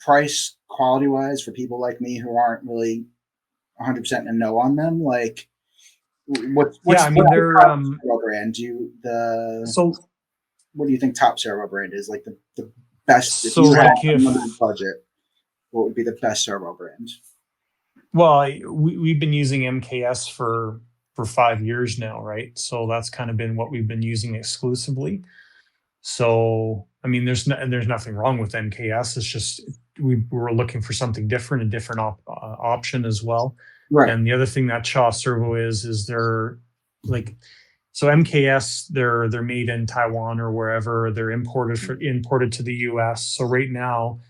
C: price quality wise for people like me who aren't really 100% in the know on them, like what's
A: they're
C: servo brand? What do you think top servo brand is? Like the best, if you had unlimited budget, what would be the best servo brand?
A: Well, we've been using MKS for 5 years now, right? So that's kind of been what we've been using exclusively. So I mean, there's nothing wrong with MKS. It's just we were looking for something different, a different option as well.
C: Right.
A: And the other thing that CHA Servo is they're like, so MKS, they're made in Taiwan or wherever. They're imported to the US. So right now,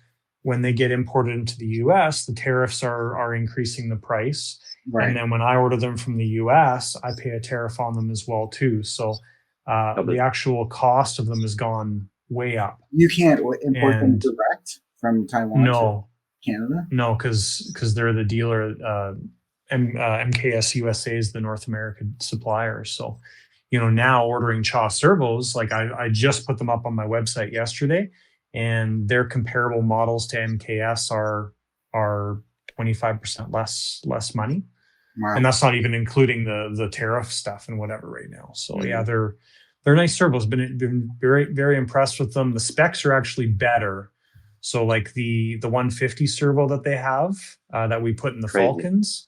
A: when they get imported into the US, the tariffs are increasing the price. Right. And then when I order them from the US, I pay a tariff on them as well too. So the actual cost of them has gone way up.
C: You can't import them direct from Taiwan to Canada?
A: No, because they're the dealer. MKS USA is the North American supplier. So, now ordering CHA servos, like I just put them up on my website yesterday, and their comparable models to MKS are 25% less money. Wow. And that's not even including the tariff stuff and whatever right now. So they're nice servos. Been very, very impressed with them. The specs are actually better. So like the 150 servo that they have that we put in the Falcons,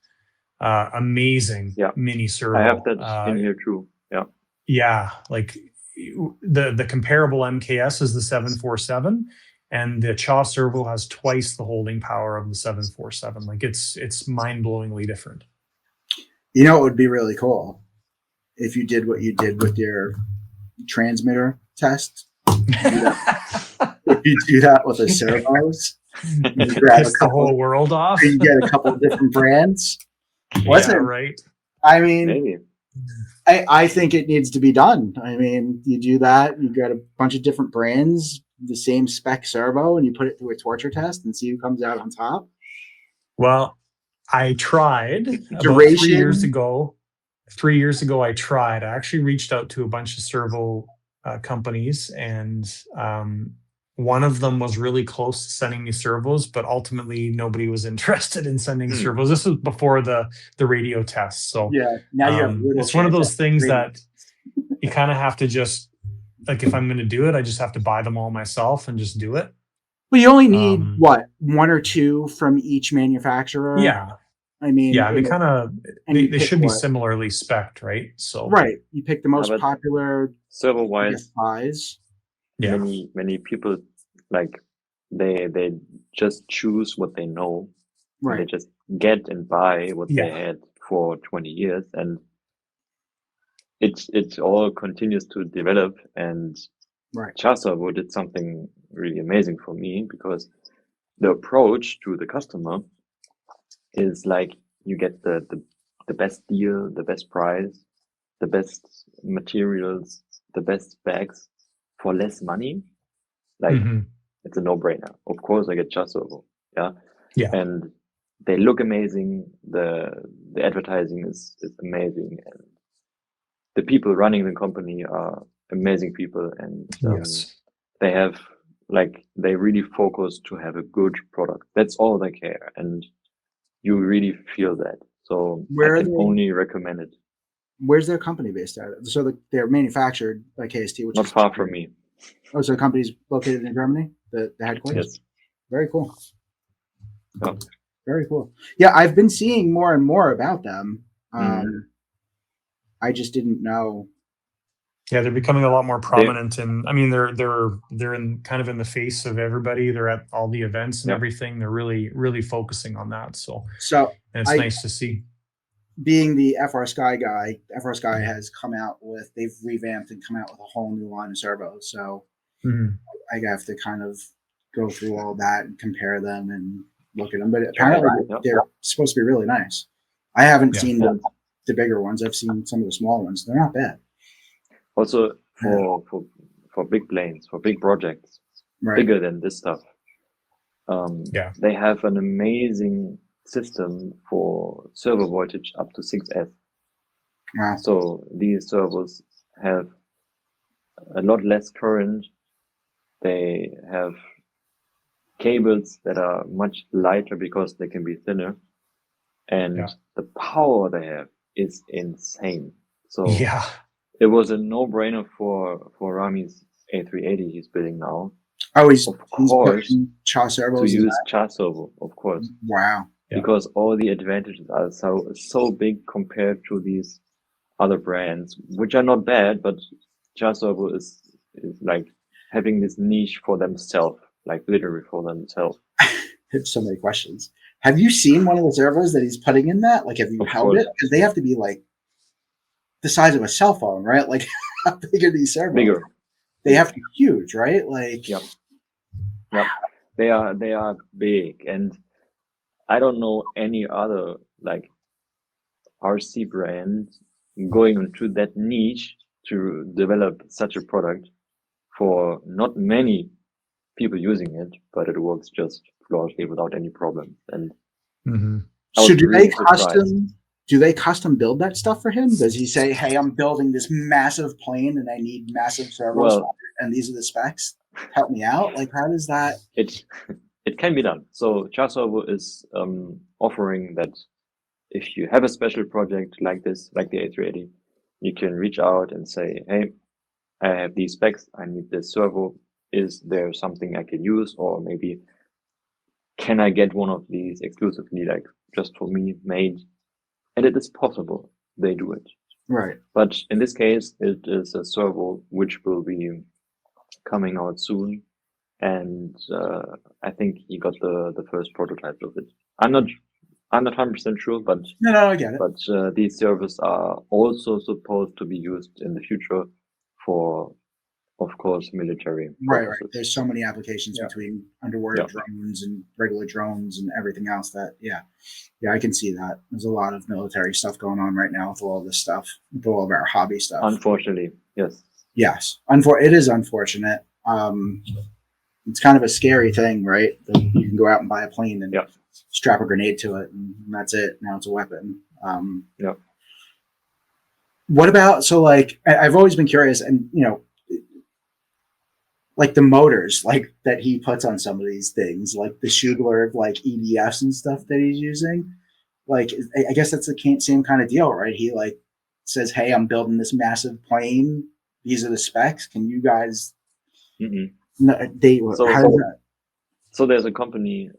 A: amazing mini servo.
B: I have that in here too. Yeah.
A: Yeah, like the comparable MKS is the 747, and the CHA servo has twice the holding power of the 747. Like it's mind-blowingly different.
C: It would be really cool if you did what you did with your transmitter test. If you do that with the servos,
A: you piss the whole world off.
C: You get a couple of different brands.
A: Right.
C: I mean,
B: maybe.
C: I think it needs to be done. I mean, you do that, you got a bunch of different brands, the same spec servo, and you put it through a torture test and see who comes out on top.
A: Well, I tried about 3 years ago. 3 years ago, I tried. I actually reached out to a bunch of servo companies, and one of them was really close to sending me servos, but ultimately nobody was interested in sending servos. This was before the radio tests. So
C: now
A: it's one of those things that you kind of have to just, like, if I'm going to do it, I just have to buy them all myself and just do it.
C: Well, you only need one or two from each manufacturer.
A: Yeah.
C: I mean,
A: kind of, they should be similarly spec'd, right? So
C: you pick the most popular
B: servo-wise
C: size.
A: Yeah.
B: Many people, like, they just choose what they know.
C: Right.
B: They just get and buy what they
A: Yeah.
B: had for 20 years, and it all continues to develop. And
C: Right.
B: Servo did something really amazing for me, because the approach to the customer is like, you get the best deal, the best price, the best materials, the best specs for less money. Like, it's a no-brainer. Of course, I get Servo. Yeah.
A: Yeah.
B: And they look amazing. The advertising is amazing, and the people running the company are amazing people, and
A: Yes.
B: they have, like, they really focus to have a good product. That's all they care, and you really feel that. So
C: Where
B: I
C: are
B: can
C: they?
B: only recommend it.
C: Where's their company based at? So they're manufactured by KST, which
B: Not
C: is
B: far from me.
C: Oh, so the company's located in Germany, the headquarters?
B: Yes.
C: Very cool.
B: Yeah.
C: Very cool. Yeah, I've been seeing more and more about them. I just didn't know.
A: Yeah, they're becoming a lot more prominent, and I mean they're in kind of in the face of everybody. They're at all the events and everything. They're really focusing on that. So and it's nice to see.
C: Being the FR Sky guy, FR Sky has come out with, they've revamped and come out with a whole new line of servos. So I have to kind of go through all that and compare them and look at them. But apparently they're supposed to be really nice. I haven't seen the bigger ones. I've seen some of the small ones. They're not bad.
B: Also for big planes, for big projects, bigger than this stuff. They have an amazing system for servo voltage up to 6S.
C: Wow.
B: So these servos have a lot less current. They have cables that are much lighter because they can be thinner, and the power they have is insane. So it was a no-brainer for Rami's A380 he's building now.
C: Oh, he's
B: putting
C: servos
B: to use Servo, of course.
C: Wow.
B: Because all the advantages are so big compared to these other brands, which are not bad, but Servo is like having this niche for themselves, like literally for themselves.
C: I have so many questions. Have you seen one of the servos that he's putting in that? Like, have you held it? Because they have to be like the size of a cell phone, right? Like, how big are these servos?
B: Bigger.
C: They have to be huge, right? Like,
B: Yep. They are big, and I don't know any other like RC brand going into that niche to develop such a product for not many people using it, but it works just flawlessly without any problems. And
C: so do they custom build that stuff for him? Does he say, "Hey, I'm building this massive plane and I need massive servos, and these are the specs. Help me out"? Like, how does that?
B: It can be done. So Servo is offering that if you have a special project like this, like the A380, you can reach out and say, "Hey, I have these specs. I need this servo. Is there something I can use, or maybe can I get one of these exclusively, like just for me made?" And it is possible. They do it.
C: Right.
B: But in this case, it is a servo which will be coming out soon. And I think he got the first prototype of it. I'm not 100% sure, but
C: no, I get it.
B: But these servos are also supposed to be used in the future for, of course, military
C: purposes. Right. There's so many applications between underwater drones and regular drones and everything else that, I can see that. There's a lot of military stuff going on right now with all this stuff, with all of our hobby stuff.
B: Unfortunately, yes.
C: Yes. It is unfortunate. It's kind of a scary thing, right? You can go out and buy a plane and strap a grenade to it, and that's it. Now it's a weapon. What about, so like, I've always been curious, and like the motors, like that he puts on some of these things, like the Schugler, like EDFs and stuff that he's using. Like, I guess that's the same kind of deal, right? He like says, "Hey, I'm building this massive plane. These are the specs. Can you guys?"
B: So there's a company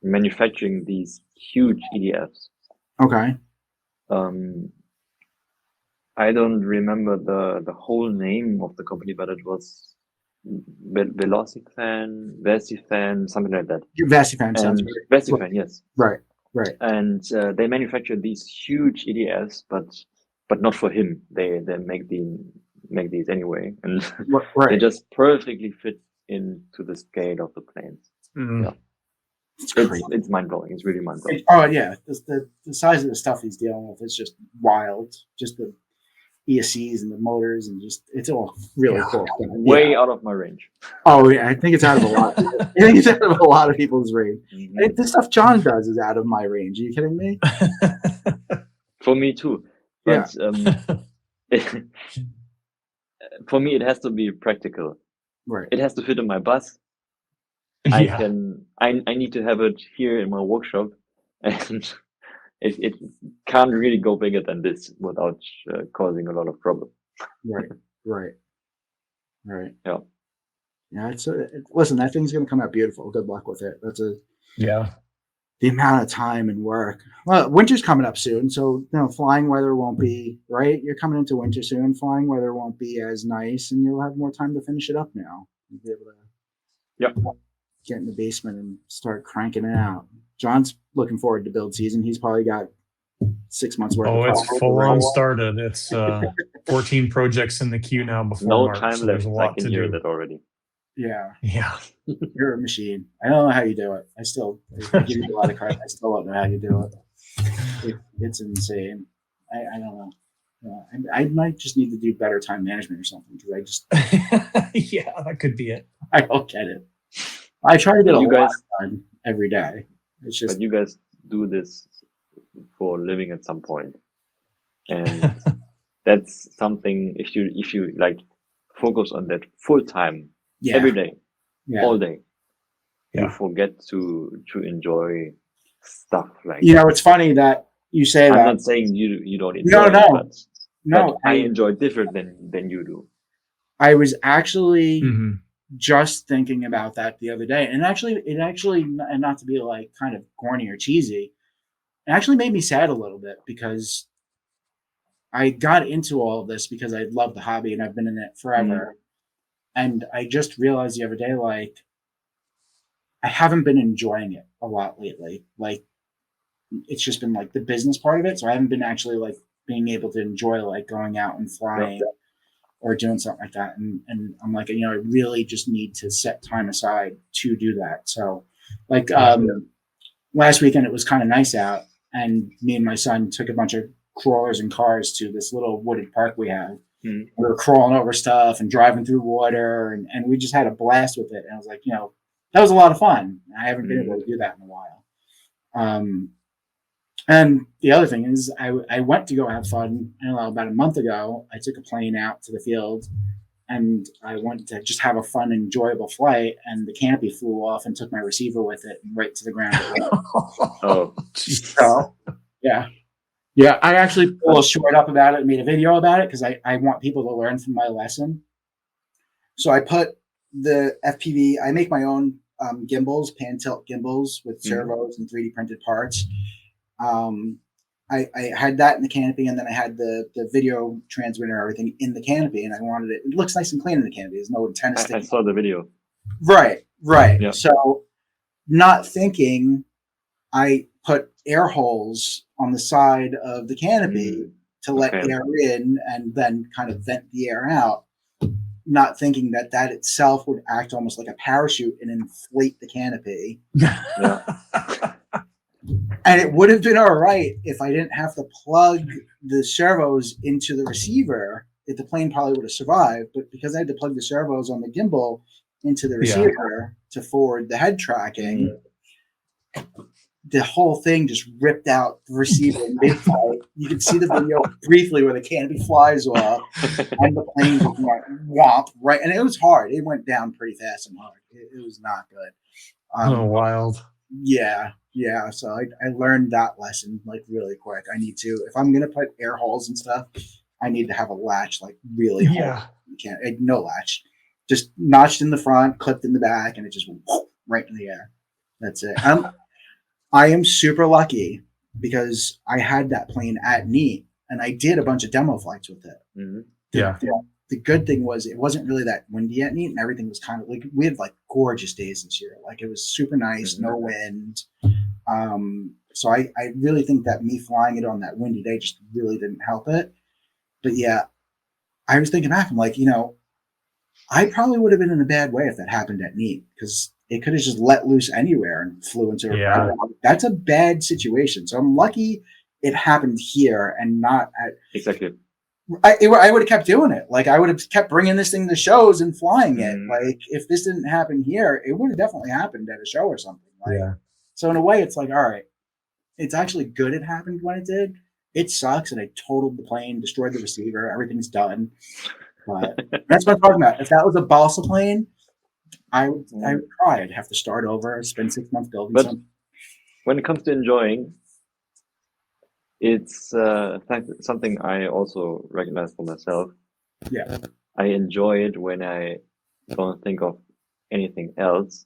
B: manufacturing these huge EDFs.
C: Okay.
B: I don't remember the whole name of the company, but it was Velocifan, something like that.
C: Vasifan sounds
B: And
C: great.
B: Velocifan, yes.
C: Right.
B: And they manufacture these huge EDS, but not for him. They make these anyway, and they just perfectly fit into the scale of the planes. Yeah, it's mind blowing. It's really mind blowing.
C: Oh yeah, the size of the stuff he's dealing with is just wild. Just the ESCs and the motors and just it's all really cool.
B: Way out of my range.
C: Oh yeah, I think it's out of a lot. I think it's out of a lot of people's range. Mm-hmm. The stuff John does is out of my range. Are you kidding me?
B: For me too. But for me, it has to be practical.
C: Right.
B: It has to fit in my bus. I need to have it here in my workshop, and it can't really go bigger than this without causing a lot of trouble.
C: Right.
B: Yeah.
C: It's listen. That thing's gonna come out beautiful. Good luck with it. That's the amount of time and work. Well, winter's coming up soon, so flying weather won't be right. You're coming into winter soon. Flying weather won't be as nice, and you'll have more time to finish it up now. You'll be able to get in the basement and start cranking it out. John's looking forward to build season. He's probably got 6 months worth.
A: Oh, it's full on started. It's 14 projects in the queue now before March.
B: No time
A: so
B: left.
A: There's a lot
B: I can
A: to
B: hear
A: do.
B: that already.
C: Yeah.
A: You're
C: a machine. I don't know how you do it. I give you a lot of credit. I still don't know how you do it. It's insane. I don't know. I might just need to do better time management or something because I just
A: that could be it.
C: I don't get it. I try to get a lot done every day. It's just
B: but you guys do this for a living at some point, and that's something. If you like focus on that full time. Every day, all day, you forget to enjoy stuff like.
C: It's funny that you say that.
B: I'm not saying you don't enjoy it, but I enjoy different than you do.
C: I was actually just thinking about that the other day, and and not to be like kind of corny or cheesy, it actually made me sad a little bit because I got into all of this because I love the hobby and I've been in it forever. And I just realized the other day, like, I haven't been enjoying it a lot lately. Like, it's just been like the business part of it. So I haven't been actually like being able to enjoy like going out and flying or doing something like that. And I'm like, I really just need to set time aside to do that. So like last weekend, it was kind of nice out. And me and my son took a bunch of crawlers and cars to this little wooded park we have. We were crawling over stuff and driving through water, and we just had a blast with it. And I was like, that was a lot of fun. I haven't been able to do that in a while. And the other thing is, I went to go have fun. About a month ago, I took a plane out to the field, and I wanted to just have a fun, enjoyable flight. And the canopy flew off and took my receiver with it right to the ground. So, yeah, I actually pulled a short up about it and made a video about it because I want people to learn from my lesson. So I put the FPV, I make my own gimbals, pan tilt gimbals with servos and 3D printed parts. I had that in the canopy, and then I had the video transmitter and everything in the canopy, and I wanted it. It looks nice and clean in the canopy. There's no antenna sticking.
B: I saw the video.
C: Right.
B: Yeah.
C: So not thinking, I put air holes on the side of the canopy to let air in and then kind of vent the air out, not thinking that itself would act almost like a parachute and inflate the canopy. And it would have been all right if I didn't have to plug the servos into the receiver. If the plane probably would have survived, but because I had to plug the servos on the gimbal into the receiver to forward the head tracking, the whole thing just ripped out the receiver mid-flight. You can see the video briefly where the canopy flies off and the plane just went whomp right. And it was hard. It went down pretty fast and hard. It was not good.
A: Wild.
C: Yeah. So I learned that lesson like really quick. I need to, if I'm going to put air holes and stuff, I need to have a latch like really hard. You can't, no latch. Just notched in the front, clipped in the back, and it just went right in the air. That's it. I am super lucky because I had that plane at NEAT and I did a bunch of demo flights with it.
A: Yeah.
C: the good thing was it wasn't really that windy at Neat, and everything was kind of like we had like gorgeous days this year. Like it was super nice, no wind. So I really think that me flying it on that windy day just really didn't help it. But yeah, I was thinking back, I'm like, I probably would have been in a bad way if that happened at Neat, because it could have just let loose anywhere and flew into a crowd. That's a bad situation. So I'm lucky it happened here and not at
B: exactly.
C: I would have kept doing it. Like I would have kept bringing this thing to shows and flying it. Like if this didn't happen here, it would have definitely happened at a show or something. Like, so in a way, it's like, all right, it's actually good it happened when it did. It sucks, and I totaled the plane, destroyed the receiver, everything's done. But that's what I'm talking about. If that was a balsa plane, I would cry. I'd have to start over, spend 6 months building something.
B: When it comes to enjoying, it's something I also recognize for myself.
C: Yeah.
B: I enjoy it when I don't think of anything else.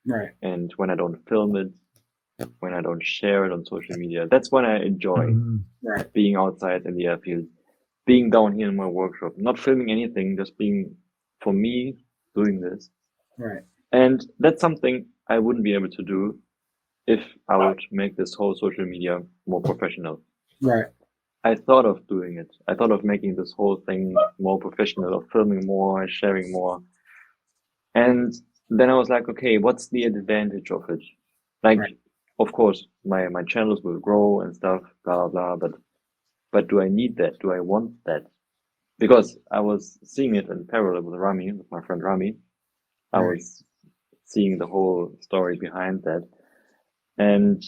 C: Right.
B: And when I don't film it, when I don't share it on social media, that's when I enjoy being outside in the airfield, being down here in my workshop, not filming anything, just being, for me, doing this.
C: Right.
B: And that's something I wouldn't be able to do if I would make this whole social media more professional.
C: Right.
B: I thought of doing it. I thought of making this whole thing more professional, of filming more, sharing more. And then I was like, okay, what's the advantage of it? Like, of course, my channels will grow and stuff, blah, blah, but do I need that? Do I want that? Because I was seeing it in parallel with Rami, with my friend Rami. I was seeing the whole story behind that. And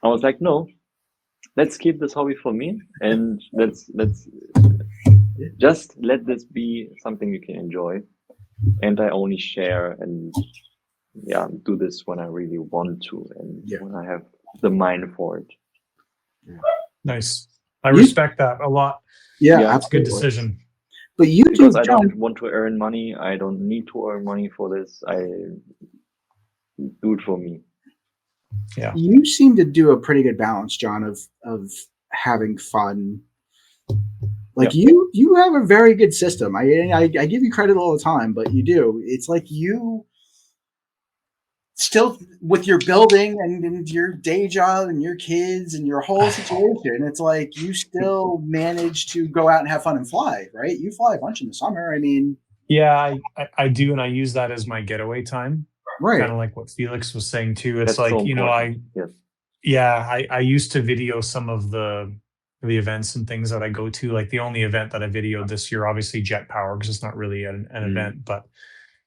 B: I was like, no, let's keep this hobby for me, and let's just let this be something you can enjoy. And I only share and do this when I really want to, and when I have the mind for it.
A: Nice. I respect that a lot.
C: Yeah,
A: that's a good decision.
C: But you
B: because I don't want to earn money. I don't need to earn money for this. I do it for me.
A: Yeah.
C: You seem to do a pretty good balance, John, of having fun. Like you have a very good system. I give you credit all the time, but you do. It's like you still, with your building and your day job and your kids and your whole situation, it's like you still manage to go out and have fun and fly, right? You fly a bunch in the summer. I mean,
A: yeah, I do, and I use that as my getaway time.
C: Right.
A: Kind of like what Felix was saying too. It's
B: That's
A: like,
B: so
A: I used to video some of the events and things that I go to. Like the only event that I videoed this year, obviously Jet Power, because it's not really an event, but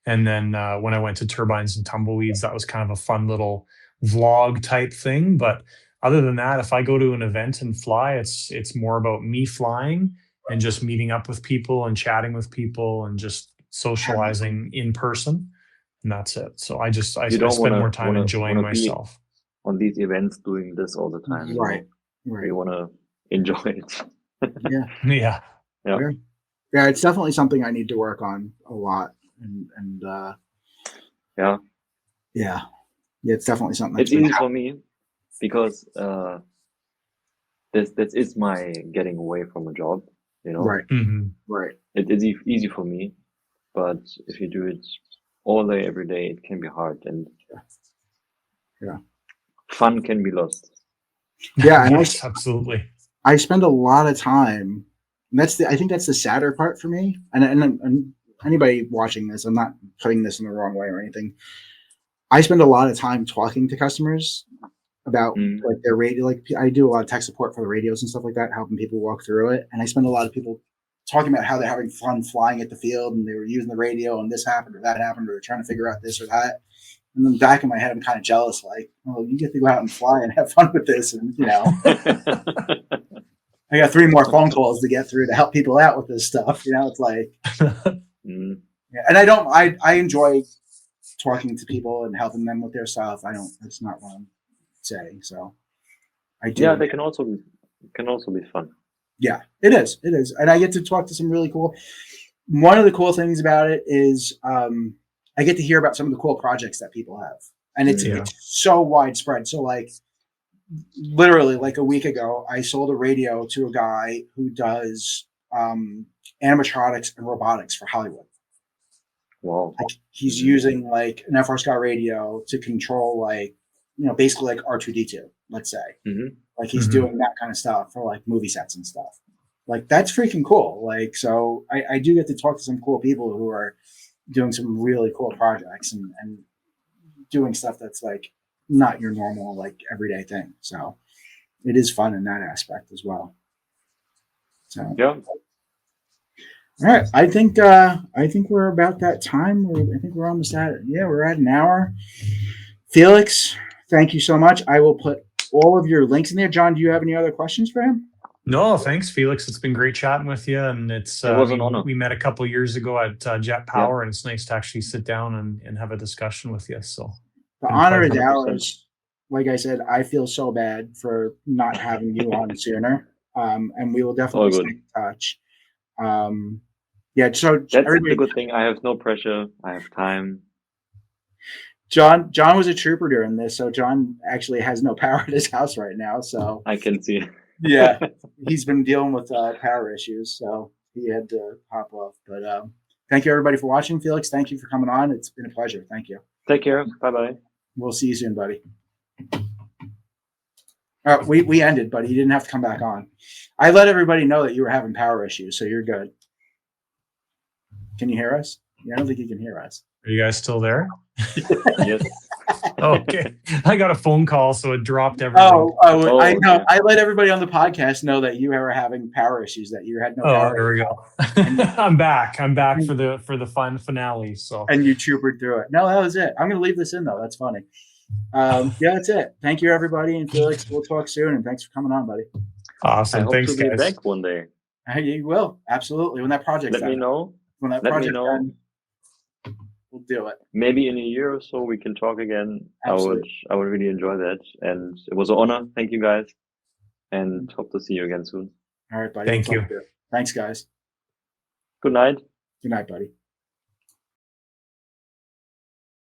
A: and then when I went to Turbines and Tumbleweeds, that was kind of a fun little vlog type thing. But other than that, if I go to an event and fly, it's more about me flying and just meeting up with people and chatting with people and just socializing in person. And that's it. So I spend more time enjoying myself.
B: On these events, doing this all the time.
C: Right.
B: You want to enjoy it.
A: Yeah.
C: It's definitely something I need to work on a lot. And it's definitely something.
B: It's easy for me because this is my getting away from a job.
C: Right.
A: Mm-hmm.
C: Right.
B: It is easy for me, but if you do it all day, every day, it can be hard, and fun can be lost.
C: Yeah, and
A: yes, absolutely.
C: I spend a lot of time. I think that's the sadder part for me. And anybody watching this, I'm not putting this in the wrong way or anything. I spend a lot of time talking to customers about like their radio. Like I do a lot of tech support for the radios and stuff like that, helping people walk through it. And I spend a lot of people talking about how they're having fun flying at the field and they were using the radio and this happened or that happened or they're trying to figure out this or that. And then back in my head, I'm kind of jealous. Like, oh, you get to go out and fly and have fun with this, and I got 3 more phone calls to get through to help people out with this stuff. It's like, and I enjoy talking to people and helping them with their stuff. It's not what I'm saying. So I do.
B: Yeah, they can also be fun.
C: Yeah, it is. It is. And I get to talk to some really cool. One of the cool things about it is I get to hear about some of the cool projects that people have. And it's so widespread. So like literally like a week ago, I sold a radio to a guy who does animatronics and robotics for Hollywood.
B: Wow.
C: Like he's using like an FR Sky radio to control like, basically like R2D2, let's say.
B: Mm-hmm.
C: Like he's doing that kind of stuff for like movie sets and stuff. Like that's freaking cool. Like, so I do get to talk to some cool people who are doing some really cool projects and doing stuff that's like not your normal, like everyday thing. So it is fun in that aspect as well. So,
B: yeah.
C: All right. I think we're about that time. I think we're almost at it. Yeah, we're at an hour. Felix, thank you so much. I will put all of your links in there. John, do you have any other questions for him?
A: No, thanks, Felix. It's been great chatting with you, and it was an honor. We met a couple of years ago at Jet Power, and it's nice to actually sit down and have a discussion with you. So
C: the honor is ours. Like I said, I feel so bad for not having you on sooner, and we will definitely stay in touch. Yeah, so
B: that's the good thing. I have no pressure. I have time.
C: John was a trooper during this, so John actually has no power at his house right now. So
B: I can see.
C: Yeah, he's been dealing with power issues, so he had to hop off. But thank you everybody for watching. Felix, thank you for coming on. It's been a pleasure. Thank you.
B: Take care. Bye-bye.
C: We'll see you soon, buddy. We ended, but he didn't have to come back on. I let everybody know that you were having power issues, so you're good. Can you hear us? Yeah, I don't think you can hear us.
A: Are you guys still there?
B: Yes.
A: Okay. I got a phone call, so it dropped everything.
C: I know. Okay. I let everybody on the podcast know that you were having power issues, that you had no power.
A: Oh, there we go. I'm back for the fun finale. So
C: and you troopered through it. No, that was it. I'm gonna leave this in though. That's funny. Yeah, that's it. Thank you everybody, and Felix, we'll talk soon, and thanks for coming on, buddy.
A: Awesome.
B: I hope
A: thanks,
B: to be
A: guys.
B: back one day.
C: You will, absolutely. When that project's
B: done. Let me know.
C: When that project's done, we'll do it.
B: Maybe in a year or so we can talk again.
C: Absolutely.
B: I would really enjoy that. And it was an honor. Thank you guys. And hope to see you again soon.
C: All right, buddy.
A: Thank you.
C: Thanks, guys.
B: Good night.
C: Good night, buddy.